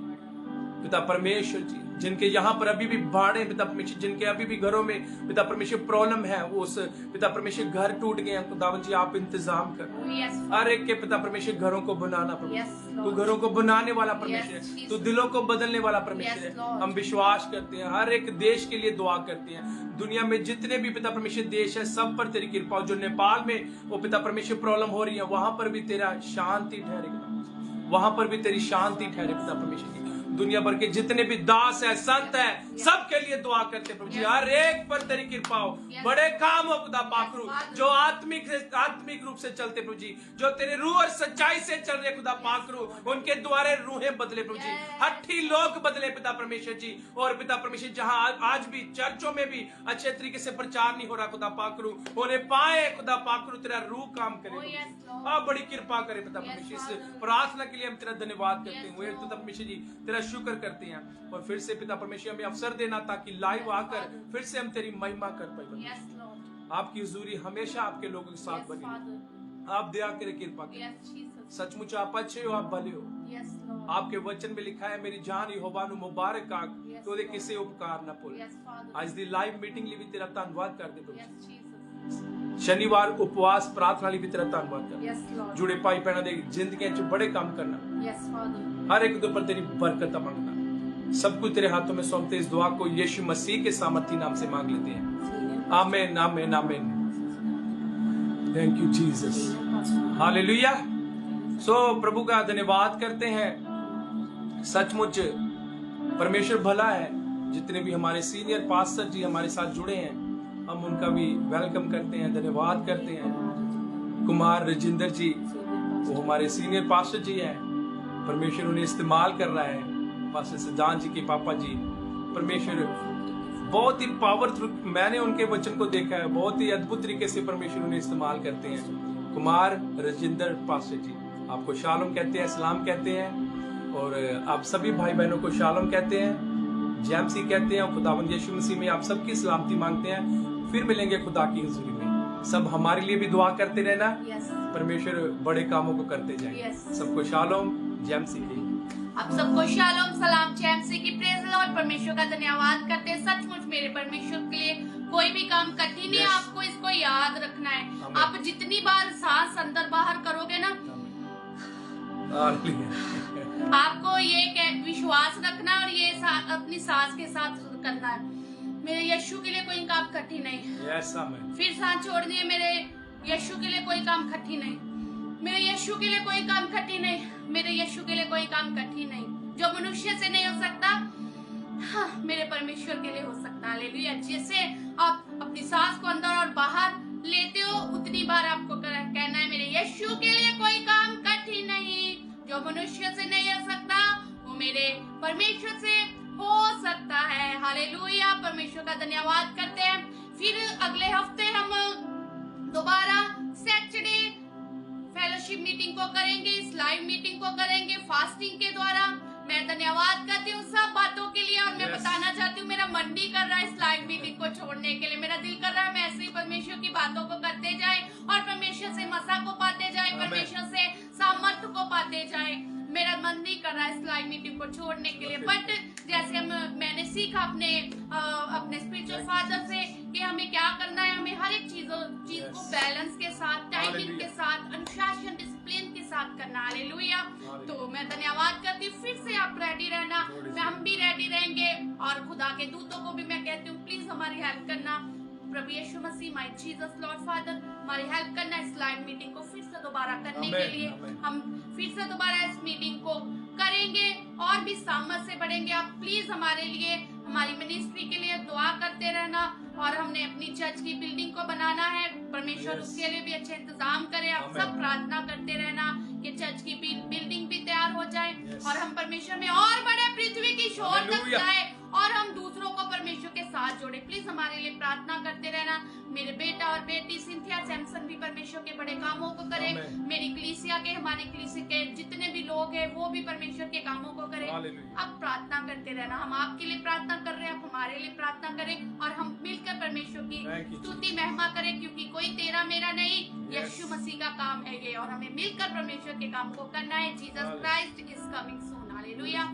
पिता परमेश्वर जी, जिनके यहाँ पर अभी भी बाढ़ पिता परमेश्वर, जिनके अभी भी घरों में पिता परमेश्वर प्रॉब्लम है, वो उस पिता परमेश्वर घर टूट गए हैं, खुदावन जी आप इंतजाम कर। Oh, yes, हर एक के पिता परमेश्वर घरों को बनाना प्रभु, Yes, तू Lord. घरों को बनाने वाला परमेश्वर Yes, है, Jesus. तू दिलों को बदलने वाला परमेश्वर Yes, है। Lord. हम विश्वास करते हैं, हर एक देश के लिए दुआ करते हैं, दुनिया में जितने भी पिता परमेश्वर देश है सब पर तेरी कृपा हो। जो नेपाल में वो पिता परमेश्वर प्रॉब्लम हो रही है, वहां पर भी तेरा शांति ठहरेगा, वहां पर भी तेरी शांति ठहरे पिता परमेश्वर की। दुनिया भर के जितने भी दास है, संत है, सबके लिए दुआ करते प्रभु जी, हर एक पर तेरी कृपा हो, बड़े काम हो खुदा पाखरू, जो आत्मिक रूप से चलते प्रभु जी, जो तेरे रूह और सच्चाई से चल रहे खुदा पाखरू, उनके द्वारे रूहें बदले प्रभु जी, हट्ठी लोग बदले पिता परमेश्वर जी। और पिता परमेश्वर जहां आज भी चर्चों में भी अच्छे तरीके से प्रचार नहीं हो रहा खुदा पाखरू, उन्हें पाए खुदा पाखरू, तेरा रूह काम करे, आप बड़ी कृपा करे पिता परमेश्वर। इस प्रार्थना के लिए हम तेरा धन्यवाद करते हैं पिता परमेश्वर जी, तेरा शुक्र करते हैं। और फिर से पिता परमेश्वर हमें अवसर देना ताकि लाइव आकर फिर से हम तेरी महिमा कर पाए। आपकी हुजूरी हमेशा आपके लोगों के साथ बनी, आप दया करे, कृपा करे। सचमुच आप अच्छे हो, आप भले हो। आपके वचन में लिखा है, मेरी जान यहोवा नु मुबारक आग, तो दे किसी उपकार न भूल। आज दी लाइव मीटिंग लिए भी तेरा धन्यवाद कर दे प्रभु। शनिवार उपवास प्रार्थना लिए भी तेरा धन्यवाद कर। जुड़े भाई बहना दे जिंदगी च बड़े काम करना, हर एक पर तेरी बरकत मांगना, सब कुछ तेरे हाथों में सौंपते इस दुआ को यीशु मसीह के सामर्थी नाम से मांग लेते हैं। आमीन आमीन आमीन। Thank you Jesus, hallelujah. So प्रभु का धन्यवाद करते हैं। सचमुच परमेश्वर भला है। जितने भी हमारे सीनियर पास्टर जी हमारे साथ जुड़े हैं, हम उनका भी वेलकम करते हैं, धन्यवाद करते हैं। कुमार राजेंद्र जी वो हमारे सीनियर पास्टर जी हैं, परमेश्वर उन्हें इस्तेमाल कर रहा है। पास्टर सिद्धांत जी के पापा जी, परमेश्वर बहुत ही पावरफुल, मैंने उनके वचन को देखा है, बहुत ही अद्भुत तरीके से परमेश्वर उन्हें इस्तेमाल करते हैं। कुमार राजेंद्र पास्टर जी आपको शालोम कहते हैं, सलाम कहते हैं, और आप सभी भाई बहनों को शालोम कहते हैं, जैमसी कहते हैं, और खुदावंद यीशु मसीह में आप सबकी सलामती मांगते हैं। फिर मिलेंगे खुदा की हुजूरी में। सब हमारे लिए भी दुआ करते रहना, परमेश्वर बड़े कामों को करते जाए। सबको शालोम, जैमसी की आप सबको शालोम, सलाम, जैमसी की प्रेज लॉर्ड। परमेश्वर का धन्यवाद करते हैं। सचमुच मेरे परमेश्वर के लिए कोई भी काम कठिन नहीं, आपको इसको याद रखना है। आप जितनी बार सांस अंदर बाहर करोगे ना, आपको ये विश्वास रखना और ये अपनी सांस के साथ करना है, मेरे यीशु के लिए कोई काम कठिन नहीं। फिर सांस छोड़नी है, मेरे यीशु के लिए कोई काम कठिन नहीं, मेरे यीशु के लिए कोई काम कठिन नहीं, मेरे यीशु के लिए कोई काम कठिन नहीं। जो मनुष्य से नहीं हो सकता, हाँ, मेरे परमेश्वर के लिए हो सकता है। हालेलुया। जैसे आप अपनी सांस को अंदर और बाहर लेते हो, उतनी बार आपको कहना है, मेरे यीशु के लिए कोई काम कठिन नहीं। जो मनुष्य से नहीं हो सकता, वो मेरे परमेश्वर से हो सकता है। हालेलुया। परमेश्वर का धन्यवाद करते हैं। फिर अगले हफ्ते हम दोबारा सैटरडे फेलोशिप मीटिंग को करेंगे, इस लाइव मीटिंग को करेंगे फास्टिंग के द्वारा। मैं धन्यवाद करती हूँ सब बातों के लिए, और मैं बताना चाहती हूँ मेरा मन नहीं कर रहा है इस लाइव मीटिंग को छोड़ने के लिए। मेरा दिल कर रहा है मैं ऐसे ही परमेश्वर की बातों को करते जाए और परमेश्वर से मसा को पाते जाए, परमेश्वर से सामर्थ्य को पाते जाए। मेरा मन नहीं कर रहा है इस लाइव मीटिंग को छोड़ने के लिए। बट जैसे मैंने सीखा अपने स्पिरिचुअल फादर से कि हमें क्या करना है, हमें हर एक चीज को बैलेंस के साथ, टाइमिंग के साथ, अनुशासन, डिसिप्लिन के साथ करना। हालेलुया। तो मैं धन्यवाद करती हूँ। फिर से आप रेडी रहना, हम भी रेडी रहेंगे, और खुदा के दूतों को भी मैं कहती हूँ प्लीज हमारी हेल्प करना। प्रभु यीशु मसीह, माय जीसस लॉर्ड फादर, हमारी हेल्प करना इस लाइव मीटिंग को फिर से दोबारा करने के लिए। हम फिर से दोबारा इस मीटिंग को करेंगे और भी सामर्थ से बढ़ेंगे। आप प्लीज हमारे लिए, हमारी मिनिस्ट्री के लिए दुआ करते रहना। और हमने अपनी चर्च की बिल्डिंग को बनाना है, परमेश्वर उसके लिए भी अच्छे इंतजाम करे। आप सब प्रार्थना करते रहना कि चर्च की बिल्डिंग भी तैयार हो जाए और हम परमेश्वर में और बड़े पृथ्वी की शोर तक जाए और हम दूसरों को परमेश्वर के साथ जोड़े। प्लीज हमारे लिए प्रार्थना करते रहना। मेरे बेटा और बेटी सिंथिया सैमसन भी परमेश्वर के बड़े कामों को करे। मेरी कलीसिया के, हमारी कलीसिया के जितने भी लोग हैं वो भी परमेश्वर के कामों को करें। अब प्रार्थना करते रहना। हम आपके लिए प्रार्थना कर रहे हैं, आप हमारे लिए प्रार्थना करें और हम मिलकर परमेश्वर की स्तुति महिमा करें, क्योंकि कोई तेरा मेरा नहीं, यीशु मसीह का काम है ये, और हमें मिलकर परमेश्वर के काम को करना है। Jesus Christ is coming soon. Hallelujah.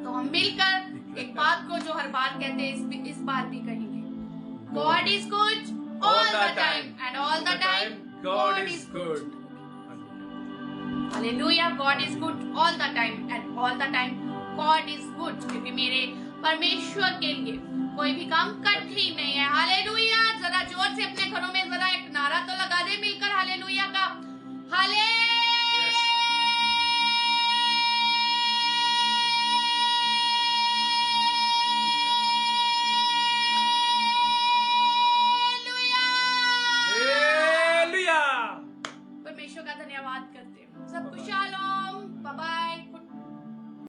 तो हम मिलकर एक बात को जो हर बार कहते हैं इस बार भी कहेंगे, God is good all the time and all the time God is good. Hallelujah, God is good all the time and all the time God is good, क्योंकि मेरे परमेश्वर के लिए कोई भी काम कठिन नहीं है। हालेलुया, जरा जोर से अपने घरों में जरा एक नारा तो लगा दे मिलकर हालेलुया का। हाले Hallelujah. परमेश्वर का धन्यवाद करते हैं। सबको शालोम।